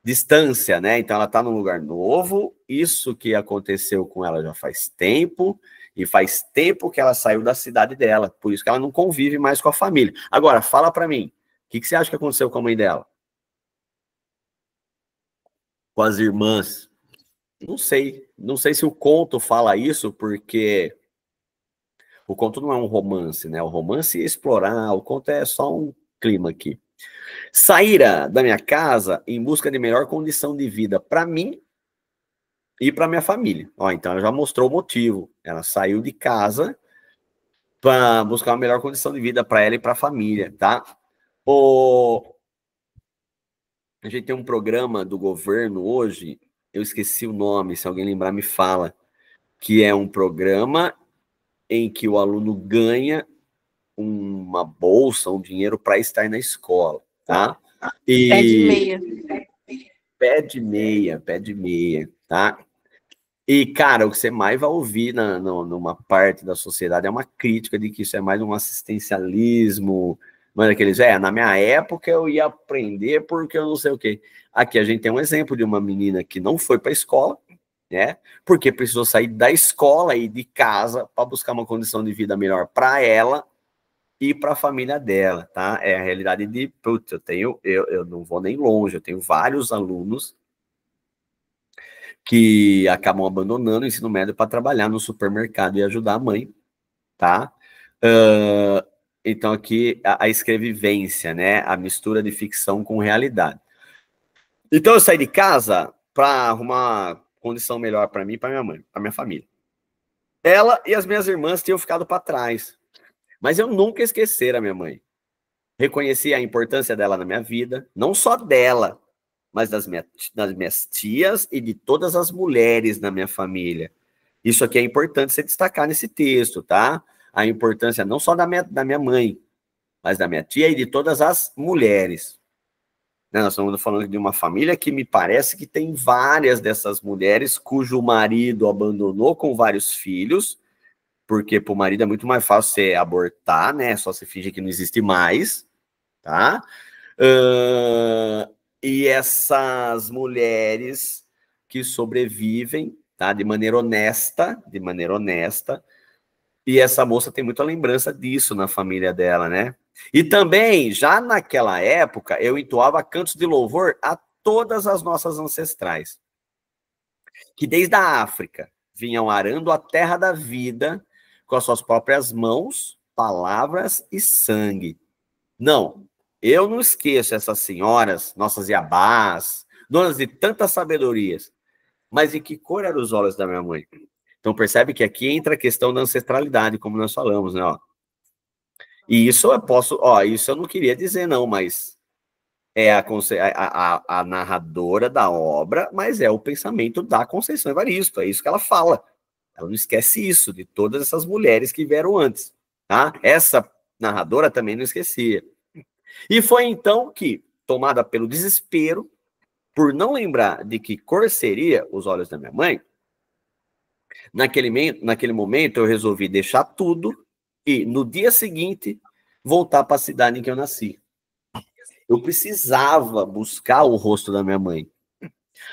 distância, né? Então, ela está num lugar novo. Isso que aconteceu com ela já faz tempo. E faz tempo que ela saiu da cidade dela, por isso que ela não convive mais com a família. Agora, fala para mim, o que você acha que aconteceu com a mãe dela? Com as irmãs? Não sei se o conto fala isso, porque o conto não é um romance, né? O romance é explorar, o conto é só um clima aqui. Saíra da minha casa em busca de melhor condição de vida para mim e para minha família. Ó, então ela já mostrou o motivo. Ela saiu de casa para buscar uma melhor condição de vida para ela e para a família, tá? A gente tem um programa do governo hoje, eu esqueci o nome, se alguém lembrar me fala, que é um programa em que o aluno ganha uma bolsa, um dinheiro para estar na escola, tá? Pé de meia. Pé de meia, tá? E, cara, o que você mais vai ouvir numa parte da sociedade é uma crítica de que isso é mais um assistencialismo, mas aqueles, na minha época eu ia aprender porque eu não sei o quê. Aqui a gente tem um exemplo de uma menina que não foi para a escola, né? Porque precisou sair da escola e de casa para buscar uma condição de vida melhor para ela e para a família dela, tá? É a realidade de, putz, eu não vou nem longe, eu tenho vários alunos que acabam abandonando o ensino médio para trabalhar no supermercado e ajudar a mãe, tá? Então aqui a escrevivência, né? A mistura de ficção com realidade. Então eu saí de casa para arrumar condição melhor para mim e para minha mãe, para minha família. Ela e as minhas irmãs tinham ficado para trás, mas eu nunca esqueci a minha mãe. Reconheci a importância dela na minha vida, não só dela, mas das minhas tias e de todas as mulheres na minha família. Isso aqui é importante você destacar nesse texto, tá? A importância não só da minha mãe, mas da minha tia e de todas as mulheres. Nós estamos falando de uma família que me parece que tem várias dessas mulheres cujo marido abandonou com vários filhos, porque para o marido é muito mais fácil você abortar, né? Só você fingir que não existe mais, tá? E essas mulheres que sobrevivem, tá? De maneira honesta, e essa moça tem muita lembrança disso na família dela, né? E também, já naquela época, eu entoava cantos de louvor a todas as nossas ancestrais, que desde a África vinham arando a terra da vida com as suas próprias mãos, palavras e sangue. Não, eu não esqueço essas senhoras, nossas iabás, donas de tantas sabedorias. Mas de que cor eram os olhos da minha mãe? Então percebe que aqui entra a questão da ancestralidade, como nós falamos, né? Ó. E isso eu posso, isso eu não queria dizer não, mas é a narradora da obra, mas é o pensamento da Conceição Evaristo, é isso que ela fala. Ela não esquece isso, de todas essas mulheres que vieram antes, tá? Essa narradora também não esquecia. E foi então que, tomada pelo desespero, por não lembrar de que cor seria os olhos da minha mãe, naquele momento eu resolvi deixar tudo e, no dia seguinte, voltar para a cidade em que eu nasci. Eu precisava buscar o rosto da minha mãe,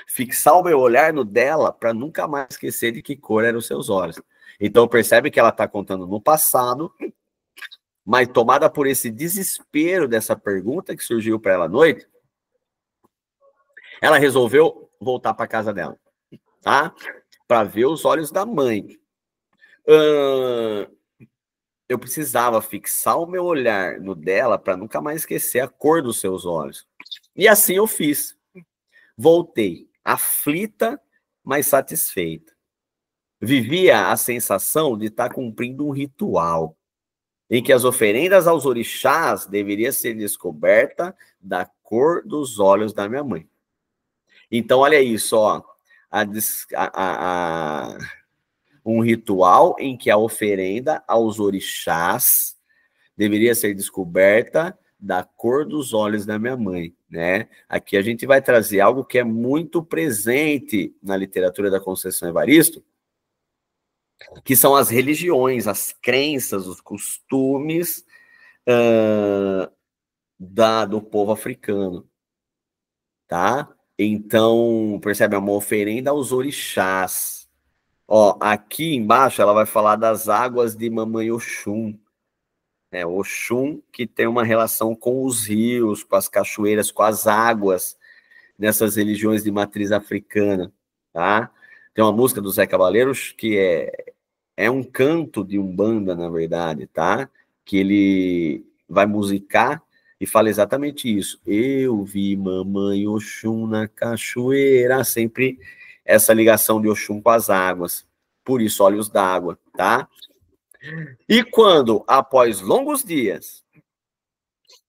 fixar o meu olhar no dela para nunca mais esquecer de que cor eram os seus olhos. Então percebe que ela está contando no passado, mas tomada por esse desespero dessa pergunta que surgiu para ela à noite, ela resolveu voltar para casa dela, tá? Para ver os olhos da mãe. Eu precisava fixar o meu olhar no dela para nunca mais esquecer a cor dos seus olhos. E assim eu fiz. Voltei, aflita, mas satisfeita. Vivia a sensação de estar cumprindo um ritual, em que as oferendas aos orixás deveriam ser descoberta da cor dos olhos da minha mãe. Então, olha isso, ó. Um ritual em que a oferenda aos orixás deveria ser descoberta da cor dos olhos da minha mãe, né? Aqui a gente vai trazer algo que é muito presente na literatura da Conceição Evaristo, que são as religiões, as crenças, os costumes do povo africano, tá? Então, percebe, é uma oferenda aos orixás. Ó, aqui embaixo ela vai falar das águas de Mamãe Oxum. Oxum que tem uma relação com os rios, com as cachoeiras, com as águas dessas religiões de matriz africana, tá? Tem uma música do Zé Cavaleiros que é um canto de Umbanda, na verdade, tá? Que ele vai musicar e fala exatamente isso. Eu vi Mamãe Oxum na cachoeira, sempre essa ligação de Oxum com as águas. Por isso, olhos d'água, tá? E quando, após longos dias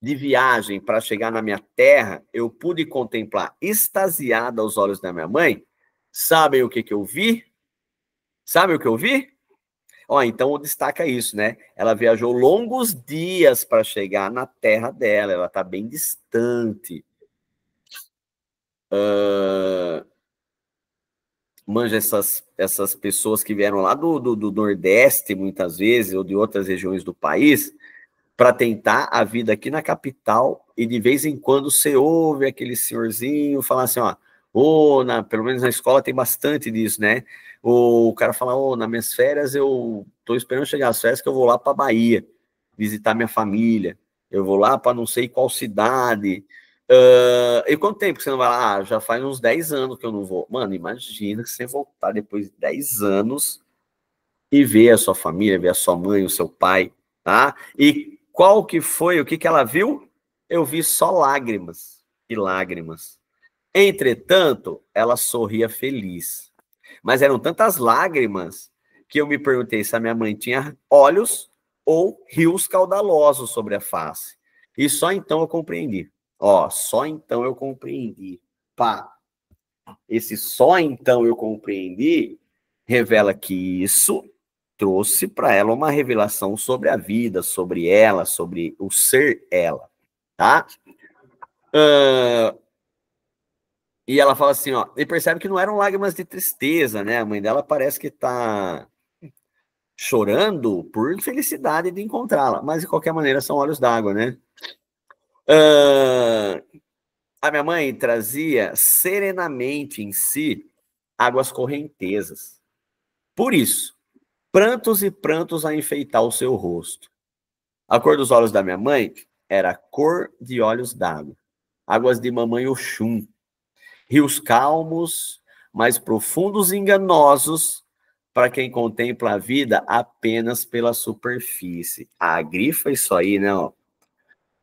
de viagem para chegar na minha terra, eu pude contemplar extasiada aos olhos da minha mãe, sabem o que eu vi? Sabe o que eu vi? Ó, então destaca isso, né? Ela viajou longos dias para chegar na terra dela, ela está bem distante. Manja essas pessoas que vieram lá do Nordeste, muitas vezes, ou de outras regiões do país, para tentar a vida aqui na capital, e de vez em quando você ouve aquele senhorzinho falar assim, ó, pelo menos na escola tem bastante disso, né? O cara fala, nas minhas férias eu tô esperando chegar às férias que eu vou lá para Bahia, visitar minha família, eu vou lá para não sei qual cidade. E quanto tempo que você não vai lá? Já faz uns 10 anos que eu não vou. Mano, imagina que você voltar depois de 10 anos e ver a sua família, ver a sua mãe, o seu pai, tá? E qual que foi, o que ela viu? Eu vi só lágrimas e lágrimas. Entretanto, ela sorria feliz. Mas eram tantas lágrimas que eu me perguntei se a minha mãe tinha olhos ou rios caudalosos sobre a face. E só então eu compreendi. Ó, só então eu compreendi. Pá, esse só então eu compreendi revela que isso trouxe para ela uma revelação sobre a vida, sobre ela, sobre o ser ela, tá? E ela fala assim, ó, e percebe que não eram lágrimas de tristeza, né? A mãe dela parece que tá chorando por felicidade de encontrá-la, mas de qualquer maneira são olhos d'água, né? A minha mãe trazia serenamente em si águas correntezas. Por isso, prantos e prantos a enfeitar o seu rosto. A cor dos olhos da minha mãe era cor de olhos d'água. Águas de mamãe Oxum. Rios calmos, mas profundos e enganosos para quem contempla a vida apenas pela superfície. Grifa isso aí, né? Ó.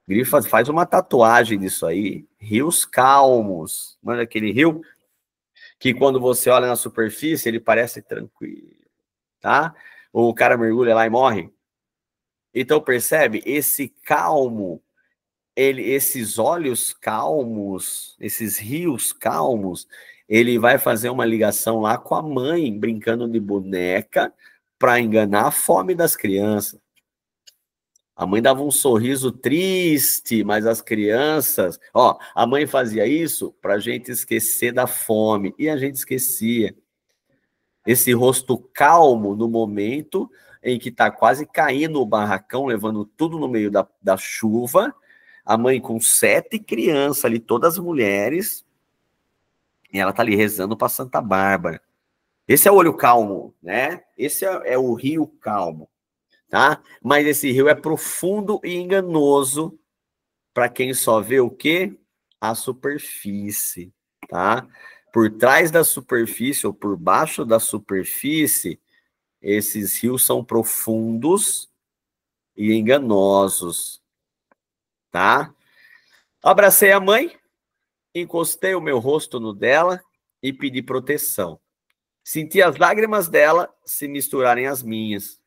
Grifa, faz uma tatuagem disso aí. Rios calmos. Mano, aquele rio que quando você olha na superfície, ele parece tranquilo, tá? O cara mergulha lá e morre. Então, percebe? Esse calmo, esses olhos calmos, esses rios calmos, ele vai fazer uma ligação lá com a mãe, brincando de boneca, para enganar a fome das crianças. A mãe dava um sorriso triste, mas as crianças... Ó, a mãe fazia isso para a gente esquecer da fome, e a gente esquecia. Esse rosto calmo no momento em que está quase caindo o barracão, levando tudo no meio da chuva, a mãe com 7 crianças ali, todas mulheres, e ela está ali rezando para Santa Bárbara. Esse é o olho calmo, né? Esse é o rio calmo, tá? Mas esse rio é profundo e enganoso para quem só vê o quê? A superfície, tá? Por trás da superfície ou por baixo da superfície, esses rios são profundos e enganosos, tá? Abracei a mãe, encostei o meu rosto no dela e pedi proteção. Senti as lágrimas dela se misturarem às minhas.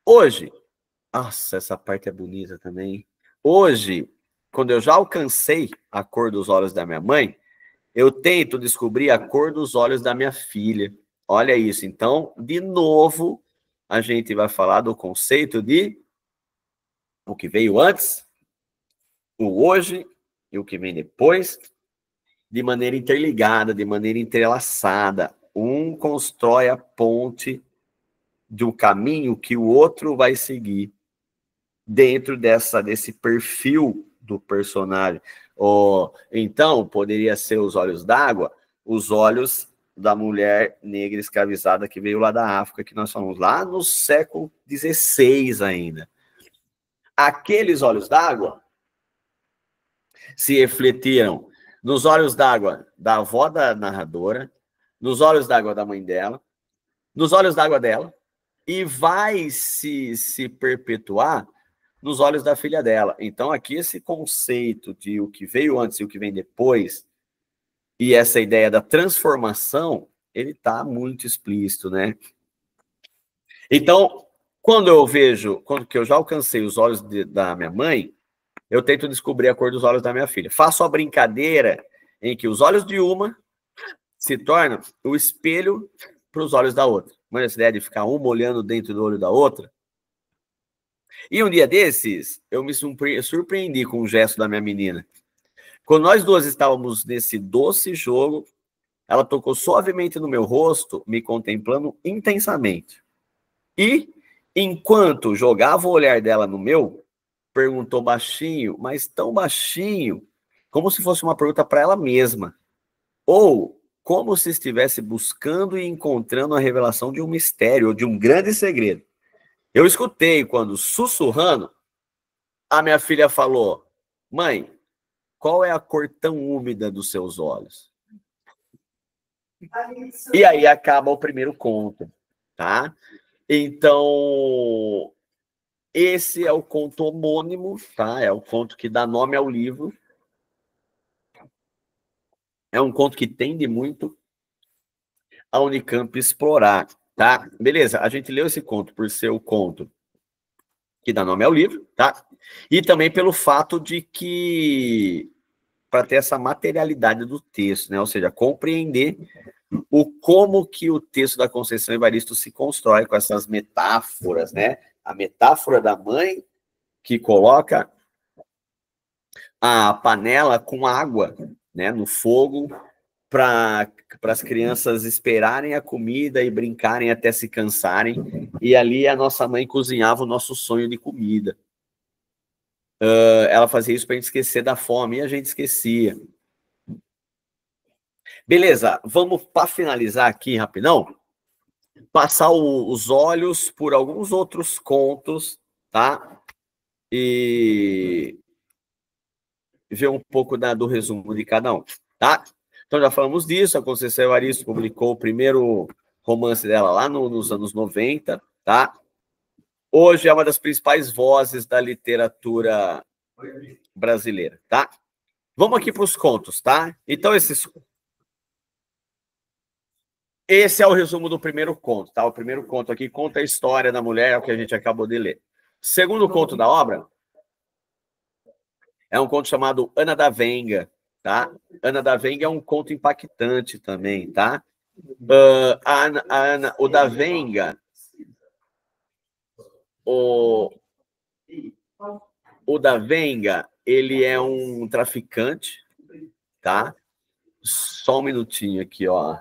Hoje, nossa, essa parte é bonita também. Hoje, quando eu já alcancei a cor dos olhos da minha mãe, eu tento descobrir a cor dos olhos da minha filha. Olha isso. Então, de novo, a gente vai falar do conceito de o que veio antes, o hoje e o que vem depois, de maneira interligada, de maneira entrelaçada. Um constrói a ponte do caminho que o outro vai seguir dentro desse perfil do personagem. Então, poderia ser os olhos d'água, os olhos da mulher negra escravizada que veio lá da África, que nós falamos lá no século XVI ainda. Aqueles olhos d'água se refletiram nos olhos d'água da avó da narradora, nos olhos d'água da mãe dela, nos olhos d'água dela, e vai se perpetuar nos olhos da filha dela. Então, aqui esse conceito de o que veio antes e o que vem depois, e essa ideia da transformação, ele está muito explícito, né? Então, quando que eu já alcancei os olhos da minha mãe, eu tento descobrir a cor dos olhos da minha filha. Faço a brincadeira em que os olhos de uma se tornam o espelho para os olhos da outra. Mas essa ideia de ficar uma olhando dentro do olho da outra. E um dia desses, eu me surpreendi com o gesto da minha menina. Quando nós duas estávamos nesse doce jogo, ela tocou suavemente no meu rosto, me contemplando intensamente. E, enquanto jogava o olhar dela no meu, perguntou baixinho, mas tão baixinho, como se fosse uma pergunta para ela mesma. Ou como se estivesse buscando e encontrando a revelação de um mistério, ou de um grande segredo. Eu escutei quando, sussurrando, a minha filha falou: mãe, qual é a cor tão úmida dos seus olhos? E aí acaba o primeiro conto, tá? Então, esse é o conto homônimo, tá? É o conto que dá nome ao livro. É um conto que tende muito a Unicamp explorar, tá? Beleza, a gente leu esse conto por ser o conto que dá nome ao livro, tá? E também pelo fato de que, para ter essa materialidade do texto, né? Ou seja, compreender como que o texto da Conceição Evaristo se constrói com essas metáforas, né? A metáfora da mãe que coloca a panela com água, né, no fogo, para as crianças esperarem a comida e brincarem até se cansarem. E ali a nossa mãe cozinhava o nosso sonho de comida. Ela fazia isso para a gente esquecer da fome, e a gente esquecia. Beleza, vamos, para finalizar aqui rapidão, passar os olhos por alguns outros contos, tá? E ver um pouco do resumo de cada um, tá? Então já falamos disso, a Conceição Evaristo publicou o primeiro romance dela lá nos anos 90, tá? Hoje é uma das principais vozes da literatura brasileira, tá? Vamos aqui para os contos, tá? Então, esse é o resumo do primeiro conto, tá? O primeiro conto aqui conta a história da mulher, é o que a gente acabou de ler. Segundo conto da obra é um conto chamado Ana da Venga, tá? Ana da Venga é um conto impactante também, tá? O da Venga, o da Venga, ele é um traficante, tá? Só um minutinho aqui, ó.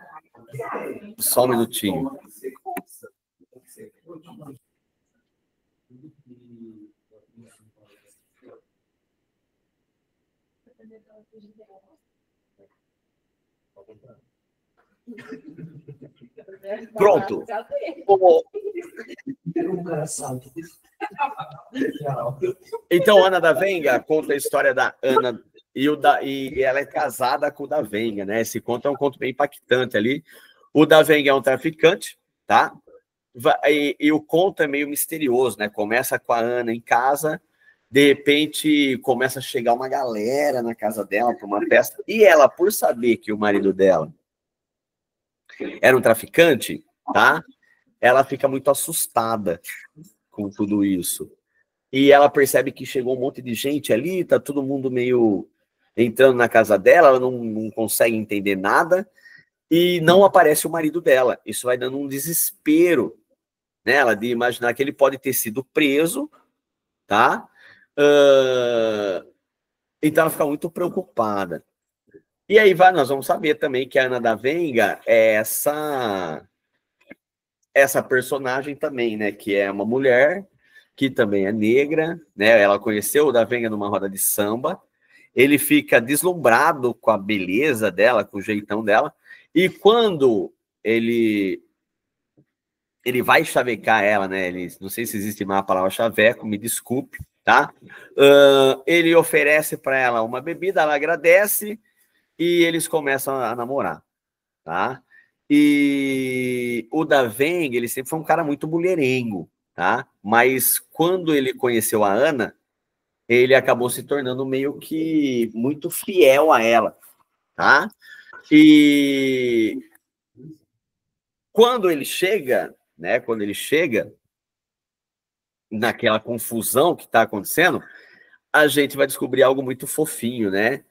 Só um minutinho. Pronto. Então, Ana da Venga conta a história da Ana e ela é casada com o da Venga, né? Esse conto é um conto bem impactante ali. O da Venga é um traficante, tá? E o conto é meio misterioso, né? Começa com a Ana em casa, de repente começa a chegar uma galera na casa dela para uma festa, e ela, por saber que o marido dela era um traficante, tá? Ela fica muito assustada com tudo isso. E ela percebe que chegou um monte de gente ali, tá todo mundo meio entrando na casa dela, ela não consegue entender nada, e não aparece o marido dela. Isso vai dando um desespero nela, de imaginar que ele pode ter sido preso, tá? Então ela fica muito preocupada. E aí nós vamos saber também que a Ana da Venga é essa personagem também, né? Que é uma mulher que também é negra, né? Ela conheceu o da Venga numa roda de samba. Ele fica deslumbrado com a beleza dela, com o jeitão dela, E quando ele vai chavecar ela, né? Não sei se existe mais a palavra chaveco, me desculpe, tá? Ele oferece para ela uma bebida, ela agradece e eles começam a namorar, tá? E o Daveng, ele sempre foi um cara muito mulherengo, tá? Mas quando ele conheceu a Ana, ele acabou se tornando meio que muito fiel a ela, tá? E quando ele chega, né? Quando ele chega naquela confusão que está acontecendo, a gente vai descobrir algo muito fofinho, né?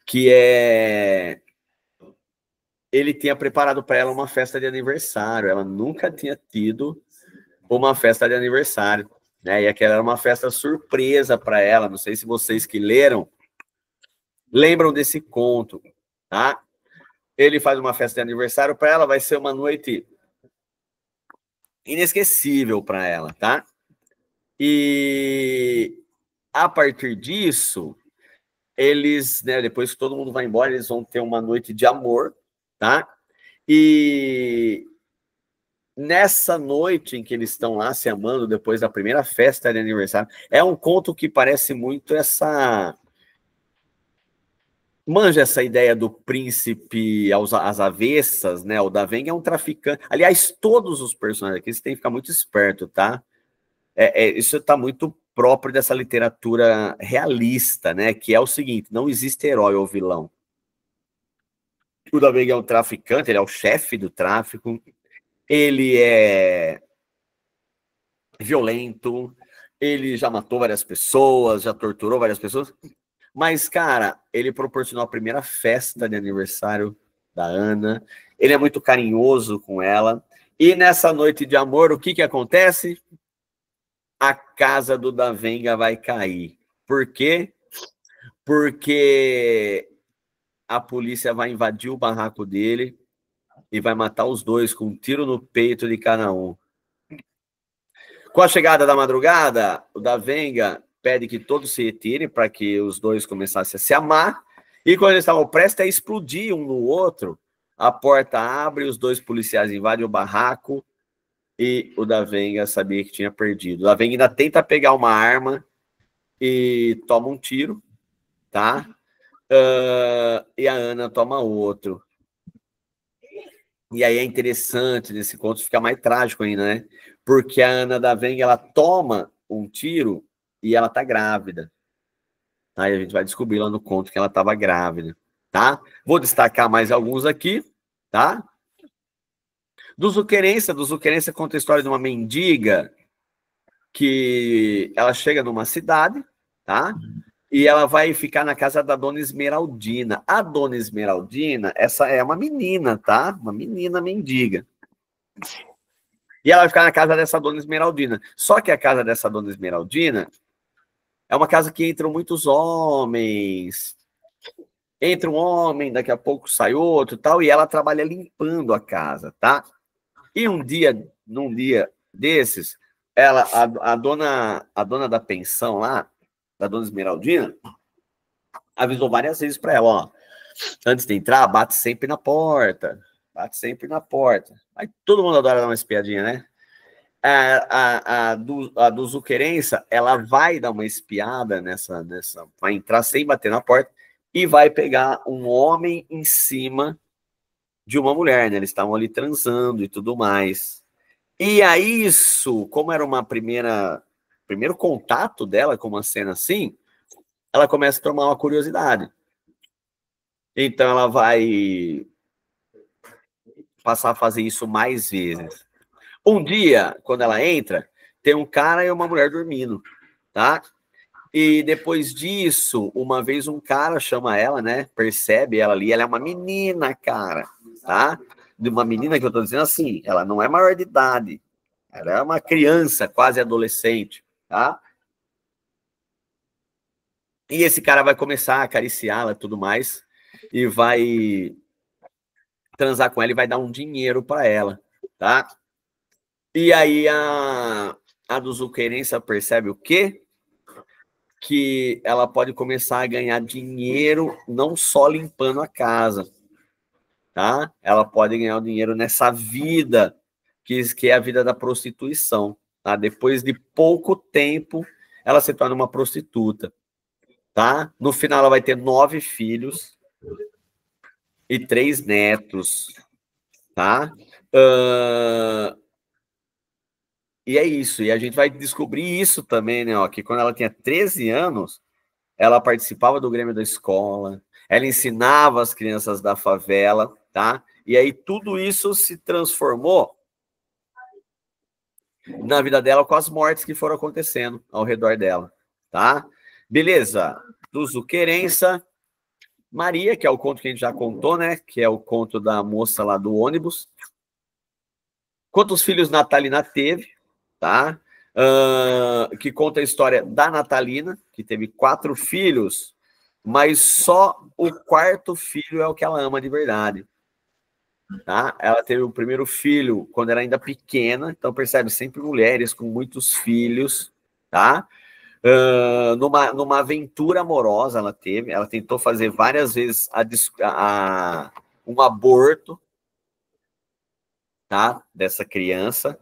Que é ele tinha preparado para ela uma festa de aniversário. Ela nunca tinha tido uma festa de aniversário, né? E aquela era uma festa surpresa para ela. Não sei se vocês que leram lembram desse conto, tá? Ele faz uma festa de aniversário para ela, vai ser uma noite inesquecível para ela, tá? E a partir disso, eles, né, depois que todo mundo vai embora, eles vão ter uma noite de amor, tá? E nessa noite em que eles estão lá se amando, depois da primeira festa de aniversário, é um conto que parece muito essa... Manja essa ideia do príncipe às avessas, né? O Daveng é um traficante. Aliás, todos os personagens aqui, você tem que ficar muito esperto, tá? Isso está muito próprio dessa literatura realista, né? Que é o seguinte, não existe herói ou vilão. O Daveng é um traficante, ele é o chefe do tráfico, ele é violento, ele já matou várias pessoas, já torturou várias pessoas, mas, cara, ele proporcionou a primeira festa de aniversário da Ana, ele é muito carinhoso com ela, e nessa noite de amor, o que que acontece? A casa do Davenga vai cair. Por quê? Porque a polícia vai invadir o barraco dele e vai matar os dois com um tiro no peito de cada um. Com a chegada da madrugada, o Davenga pede que todos se retirem para que os dois começassem a se amar. E quando eles estavam prestes a explodir um no outro, a porta abre, os dois policiais invadem o barraco e o Davenga sabia que tinha perdido. O Davenga ainda tenta pegar uma arma e toma um tiro, tá? E a Ana toma outro. E aí é interessante nesse conto, fica mais trágico ainda, né? Porque a Ana Daveng, ela toma um tiro e ela tá grávida. Aí a gente vai descobrir lá no conto que ela estava grávida, tá? Vou destacar mais alguns aqui, tá? Do Zuquerência conta a história de uma mendiga que ela chega numa cidade, tá? E ela vai ficar na casa da Dona Esmeraldina. A Dona Esmeraldina, essa é uma menina, tá? Uma menina mendiga. E ela vai ficar na casa dessa Dona Esmeraldina. Só que a casa dessa Dona Esmeraldina é uma casa que entram muitos homens. Entra um homem, daqui a pouco sai outro e tal, e ela trabalha limpando a casa, tá? E num dia desses, ela, a dona da pensão lá, da Dona Esmeraldina, avisou várias vezes para ela, ó, antes de entrar, bate sempre na porta. Bate sempre na porta. Aí todo mundo adora dar uma espiadinha, né? A do Zuquerência, ela vai dar uma espiada nessa. Vai entrar sem bater na porta e vai pegar um homem em cima de uma mulher, né? Eles estavam ali transando e tudo mais. E aí, isso, como era uma primeiro contato dela com uma cena assim, ela começa a tomar uma curiosidade. Então ela vai passar a fazer isso mais vezes. Um dia, quando ela entra, tem um cara e uma mulher dormindo, tá? E depois disso, uma vez um cara chama ela, né? Percebe ela ali, ela é uma menina, cara, tá? De uma menina que eu tô dizendo assim, ela não é maior de idade, ela é uma criança, quase adolescente, tá? E esse cara vai começar a acariciá-la e tudo mais, e vai transar com ela e vai dar um dinheiro para ela, tá? E aí a do Zuquerência percebe o quê? Que ela pode começar a ganhar dinheiro não só limpando a casa, tá? Ela pode ganhar o dinheiro nessa vida, que é a vida da prostituição, tá? Depois de pouco tempo, ela se torna uma prostituta, tá? No final, ela vai ter 9 filhos e 3 netos, tá? E é isso. E a gente vai descobrir isso também, né? Ó, que quando ela tinha 13 anos, ela participava do Grêmio da escola, ela ensinava as crianças da favela, tá? E aí tudo isso se transformou na vida dela com as mortes que foram acontecendo ao redor dela, tá? Beleza. Do Zuquerença, Maria, que é o conto que a gente já contou, né? Que é o conto da moça lá do ônibus. Quantos filhos Natalina teve, tá? Que conta a história da Natalina, que teve 4 filhos, mas só o 4º filho é o que ela ama de verdade. Tá? Ela teve o primeiro filho quando era ainda pequena, então percebe, sempre mulheres com muitos filhos, tá? Numa aventura amorosa ela tentou fazer várias vezes um aborto, tá? Dessa criança,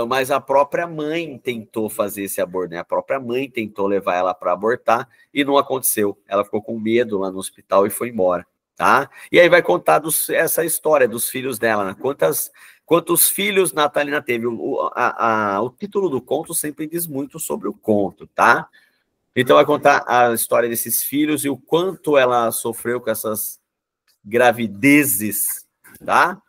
mas a própria mãe tentou fazer esse aborto, né? A própria mãe tentou levar ela para abortar e não aconteceu. Ela ficou com medo lá no hospital e foi embora, tá? E aí vai contar essa história dos filhos dela, né? Quantos filhos Natalina teve? O título do conto sempre diz muito sobre o conto, tá? Então vai contar a história desses filhos e o quanto ela sofreu com essas gravidezes, tá?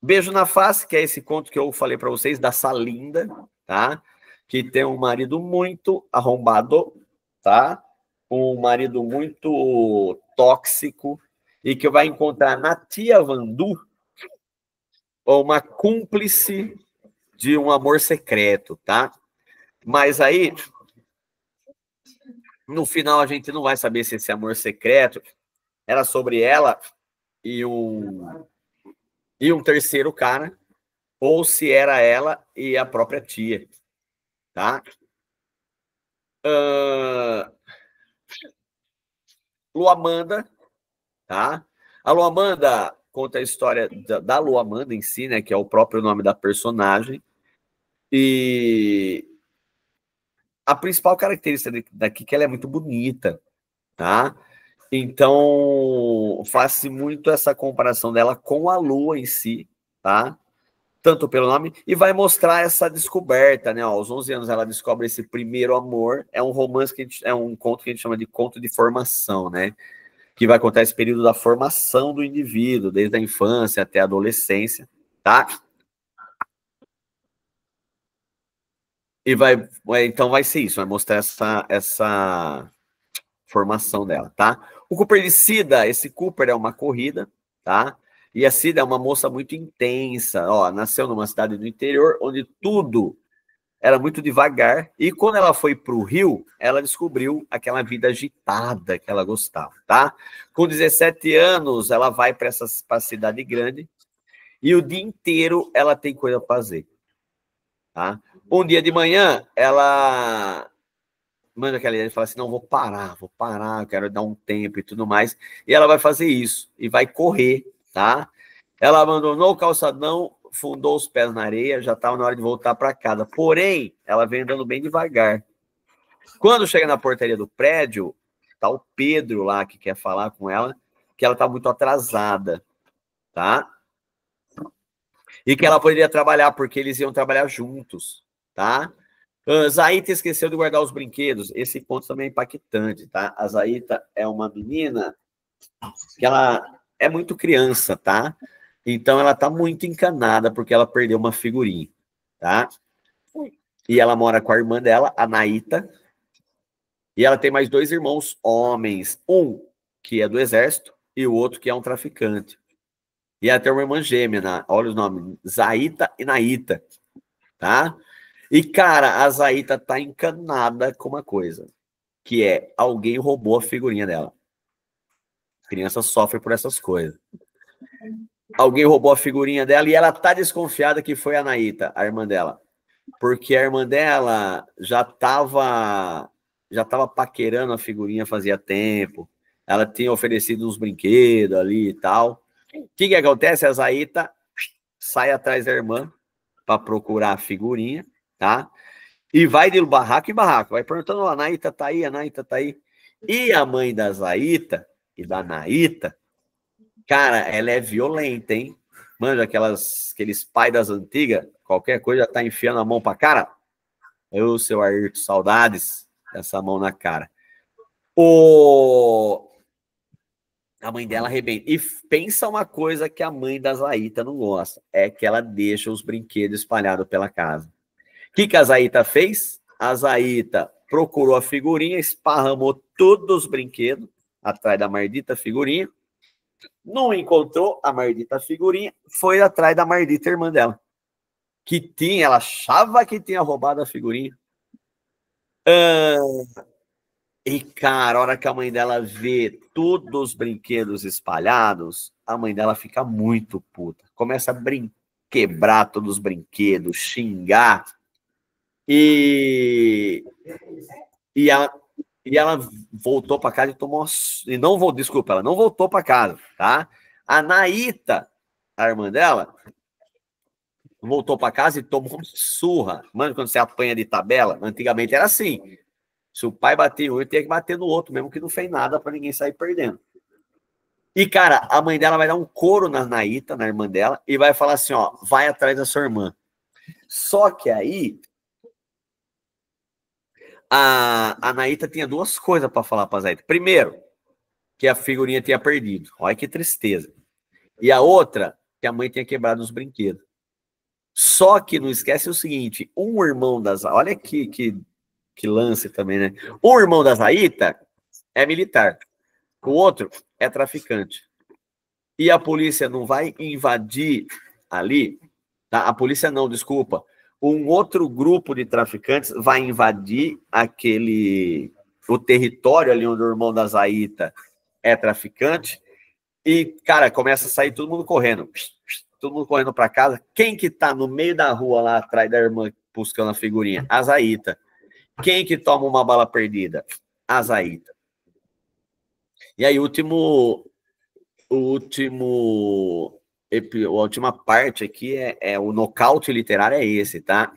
Beijo na Face, que é esse conto que eu falei para vocês, da Salinda, tá? Que tem um marido muito arrombado, tá? Um marido muito tóxico e que vai encontrar na tia Vandu uma cúmplice de um amor secreto, tá? Mas aí, no final, a gente não vai saber se esse amor secreto era sobre ela e um terceiro cara, ou se era ela e a própria tia, tá? Luamanda, tá? A Luamanda conta a história da Luamanda em si, né? Que é o próprio nome da personagem. E a principal característica daqui é que ela é muito bonita, tá? Então, faz-se muito essa comparação dela com a Lua em si, tá? Tanto pelo nome, e vai mostrar essa descoberta, né? Ó, aos 11 anos ela descobre esse primeiro amor, é um romance é um conto que a gente chama de conto de formação, né? Que vai contar esse período da formação do indivíduo, desde a infância até a adolescência, tá? E então vai ser isso, vai mostrar essa formação dela, tá? O Cooper de Cida, esse Cooper é uma corrida, tá? E a Cida é uma moça muito intensa, ó, nasceu numa cidade do interior, onde tudo era muito devagar, e quando ela foi para o Rio, ela descobriu aquela vida agitada que ela gostava, tá? Com 17 anos, ela vai para a cidade grande, e o dia inteiro ela tem coisa para fazer, tá? Um dia de manhã, ela manda aquela ideia e fala assim, não, vou parar, eu quero dar um tempo e tudo mais, e ela vai fazer isso, e vai correr, tá? Ela abandonou o calçadão, fundou os pés na areia, já estava na hora de voltar para casa. Porém, ela vem andando bem devagar. Quando chega na portaria do prédio, tá o Pedro lá que quer falar com ela, que ela tá muito atrasada, tá? E que ela poderia trabalhar, porque eles iam trabalhar juntos, tá? A Zaita esqueceu de guardar os brinquedos. Esse ponto também é impactante, tá? A Zaita é uma menina que ela é muito criança, tá? Então ela tá muito encanada porque ela perdeu uma figurinha, tá? E ela mora com a irmã dela, a Naíta, e ela tem mais 2 irmãos homens, um que é do exército e o outro que é um traficante. E ela tem uma irmã gêmea, olha os nomes, Zaíta e Naíta, tá? E, cara, a Zaíta tá encanada com uma coisa, que é alguém roubou a figurinha dela. A criança sofre por essas coisas. Alguém roubou a figurinha dela e ela tá desconfiada que foi a Naíta, a irmã dela. Porque a irmã dela já tava paquerando a figurinha fazia tempo. ela tinha oferecido uns brinquedos ali e tal. O que acontece? A Zaita sai atrás da irmã para procurar a figurinha, tá? E vai de barraco em barraco, vai perguntando, a Naíta tá aí, a Naíta tá aí. E a mãe da Zaita e da Naíta, cara, ela é violenta, hein? Manja, aqueles pais das antigas, qualquer coisa tá enfiando a mão pra cara. Eu, seu Ayrton, saudades dessa mão na cara. A mãe dela arrebenta. E pensa uma coisa que a mãe da Zaita não gosta, é que ela deixa os brinquedos espalhados pela casa. O que a Zaita fez? A Zaita procurou a figurinha, esparramou todos os brinquedos atrás da maldita figurinha, não encontrou a maldita figurinha, foi atrás da maldita irmã dela, ela achava que tinha roubado a figurinha. E, cara, a hora que a mãe dela vê todos os brinquedos espalhados, a mãe dela fica muito puta. Começa a quebrar todos os brinquedos, xingar. E ela voltou para casa e tomou desculpa, ela não voltou para casa, tá? A Naíta, a irmã dela, voltou para casa e tomou uma surra. Mano, quando você apanha de tabela, antigamente era assim. Se o pai bater em um, ele tinha que bater no outro, mesmo que não fez nada para ninguém sair perdendo. E, cara, a mãe dela vai dar um couro na Naíta, na irmã dela, e vai falar assim, ó, vai atrás da sua irmã. Só que aí a Naíta tinha duas coisas para falar para a Zaita. Primeiro, que a figurinha tinha perdido. Olha que tristeza. E a outra, que a mãe tinha quebrado os brinquedos. Só que não esquece o seguinte, um irmão das... Olha que lance também, né? Um irmão da Zaita é militar. O outro é traficante. E a polícia não vai invadir ali, tá? A polícia não, desculpa. Um outro grupo de traficantes vai invadir o território ali onde o irmão da Zaita é traficante e, cara, começa a sair todo mundo correndo. Todo mundo correndo para casa. Quem que tá no meio da rua lá atrás da irmã buscando a figurinha? A Zaita. Quem que toma uma bala perdida? A Zaita. E aí, a última parte aqui é o nocaute literário é esse, tá?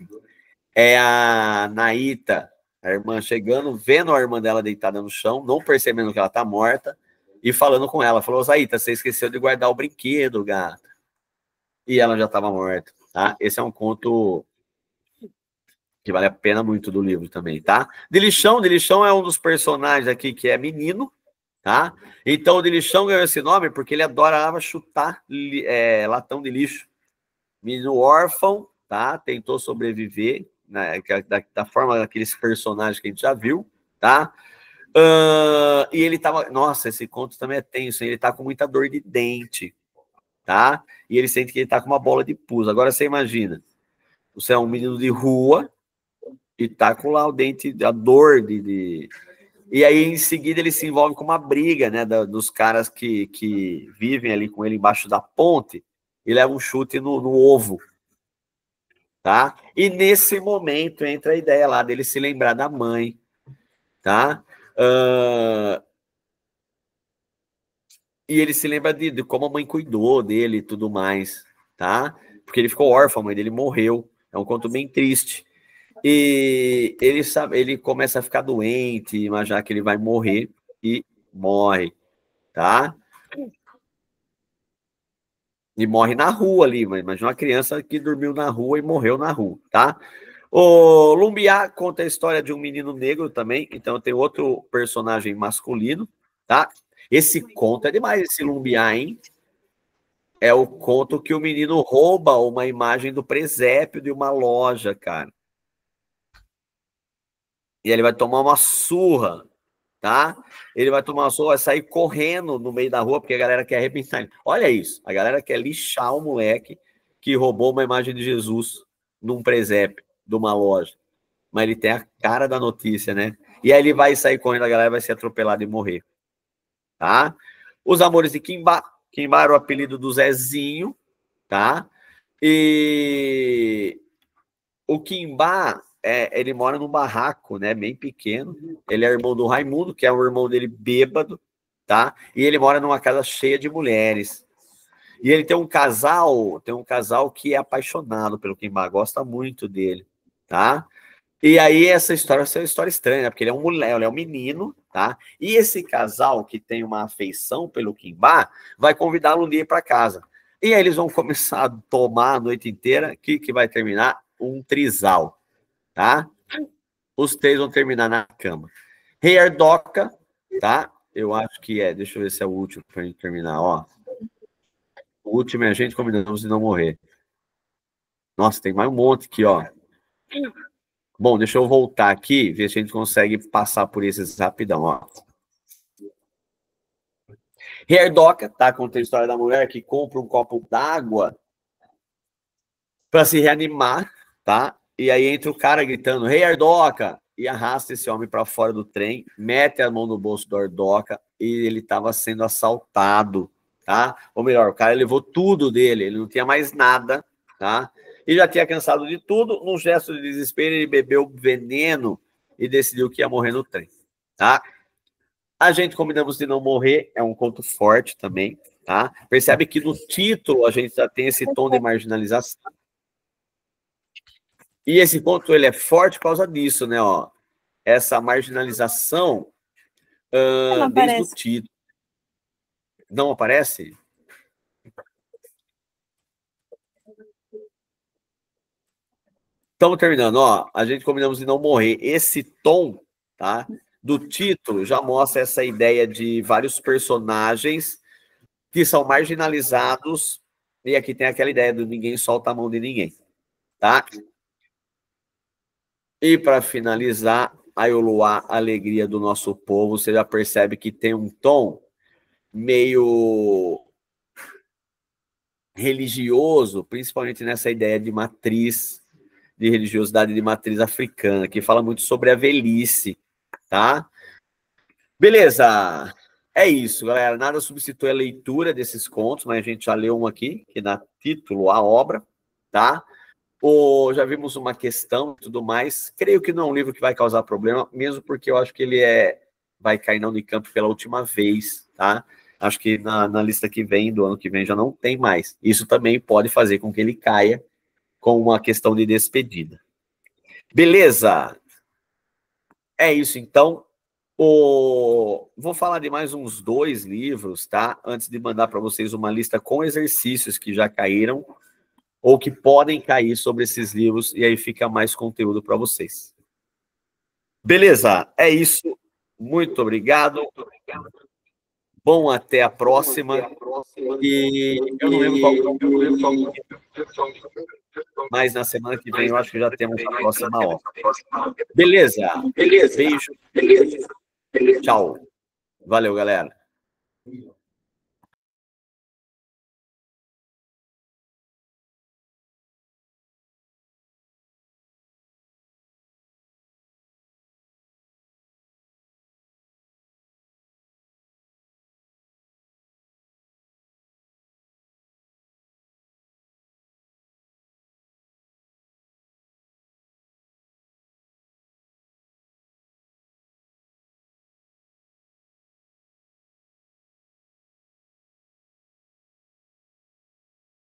É a Naíta, a irmã chegando, vendo a irmã dela deitada no chão, não percebendo que ela tá morta, e falando com ela. Falou, Zaíta, você esqueceu de guardar o brinquedo, gata. E ela já estava morta, tá? Esse é um conto que vale a pena muito do livro também, tá? Delichão é um dos personagens aqui que é menino, tá? Então o Delichão ganhou esse nome porque ele adorava chutar latão de lixo. Menino órfão, tá? Tentou sobreviver, né? da forma daqueles personagens que a gente já viu, tá? E ele tava... Nossa, esse conto também é tenso, ele tá com muita dor de dente, tá? E ele sente que ele tá com uma bola de pus. Agora você imagina, você é um menino de rua e tá com lá o dente, a dor E aí, em seguida, ele se envolve com uma briga, né, dos caras que vivem ali com ele embaixo da ponte e leva um chute no ovo, tá? E nesse momento entra a ideia lá dele se lembrar da mãe, tá? E ele se lembra de como a mãe cuidou dele e tudo mais, tá? Porque ele ficou órfão, a mãe dele morreu. É um conto bem triste. E ele começa a ficar doente, imaginar que ele vai morrer e morre, tá? E morre na rua ali, mas imagina uma criança que dormiu na rua e morreu na rua, tá? O Lumbiá conta a história de um menino negro também, então tem outro personagem masculino, tá? Esse conto é demais, esse Lumbiá, hein? É o conto que o menino rouba uma imagem do presépio de uma loja, cara. E ele vai tomar uma surra, tá? Ele vai tomar uma surra, vai sair correndo no meio da rua, porque a galera quer arrebentar ele. Olha isso, a galera quer lixar o moleque que roubou uma imagem de Jesus num presépio de uma loja. Mas ele tem a cara da notícia, né? E aí ele vai sair correndo, a galera vai ser atropelada e morrer, tá? Os Amores de Quimba. Quimba era o apelido do Zezinho, tá? E o Quimba, ele mora num barraco, né? Bem pequeno. Ele é irmão do Raimundo, que é um irmão dele bêbado, tá? E ele mora numa casa cheia de mulheres. E ele tem um casal que é apaixonado pelo Kimba, gosta muito dele, tá? E aí essa história é uma história estranha, né? Porque ele é um mulher, ele é um menino, tá? E esse casal que tem uma afeição pelo Kimba vai convidá-lo um dia para casa. E aí eles vão começar a tomar a noite inteira, que vai terminar um trisal, tá? Os três vão terminar na cama. Rei Ardoca, tá? Eu acho que é, deixa eu ver se é o último para a gente terminar, ó. O último é a gente combinamos de não morrer. Nossa, tem mais um monte aqui, ó. Bom, deixa eu voltar aqui, ver se a gente consegue passar por esses rapidão, ó. Herdoca, tá? Conta a história da mulher que compra um copo d'água para se reanimar, tá? E aí entra o cara gritando, Rei Herdoca, e arrasta esse homem para fora do trem, mete a mão no bolso do Herdoca e ele estava sendo assaltado, tá? Ou melhor, o cara levou tudo dele, ele não tinha mais nada, tá? E já tinha cansado de tudo, num gesto de desespero, ele bebeu veneno e decidiu que ia morrer no trem, tá? A gente combinamos de não morrer, é um conto forte também, tá? Percebe que no título a gente já tem esse tom de marginalização. E esse conto ele é forte por causa disso, né? Ó, essa marginalização desde o título. Não aparece? Estamos terminando, ó. A gente combinamos de não morrer. Esse tom, tá? Do título já mostra essa ideia de vários personagens que são marginalizados e aqui tem aquela ideia do ninguém solta a mão de ninguém, tá? E para finalizar, a Ioluá, a alegria do nosso povo, você já percebe que tem um tom meio religioso, principalmente nessa ideia de matriz, de religiosidade de matriz africana, que fala muito sobre a velhice, tá? Beleza, é isso, galera. Nada substitui a leitura desses contos, mas a gente já leu um aqui, que dá título à obra, tá? Já vimos uma questão e tudo mais. Creio que não é um livro que vai causar problema, mesmo porque eu acho que ele vai cair na Unicamp pela última vez, tá? Acho que na lista que vem, do ano que vem, já não tem mais. Isso também pode fazer com que ele caia com uma questão de despedida. Beleza? É isso, então. Vou falar de mais uns 2 livros, tá? Antes de mandar para vocês uma lista com exercícios que já caíram ou que podem cair sobre esses livros, e aí fica mais conteúdo para vocês. Beleza? É isso. Muito obrigado. Bom, até a próxima. E eu não lembro qual. Mas na semana que vem eu acho que já temos a próxima obra. Beleza? Beijo. Tchau. Valeu, galera.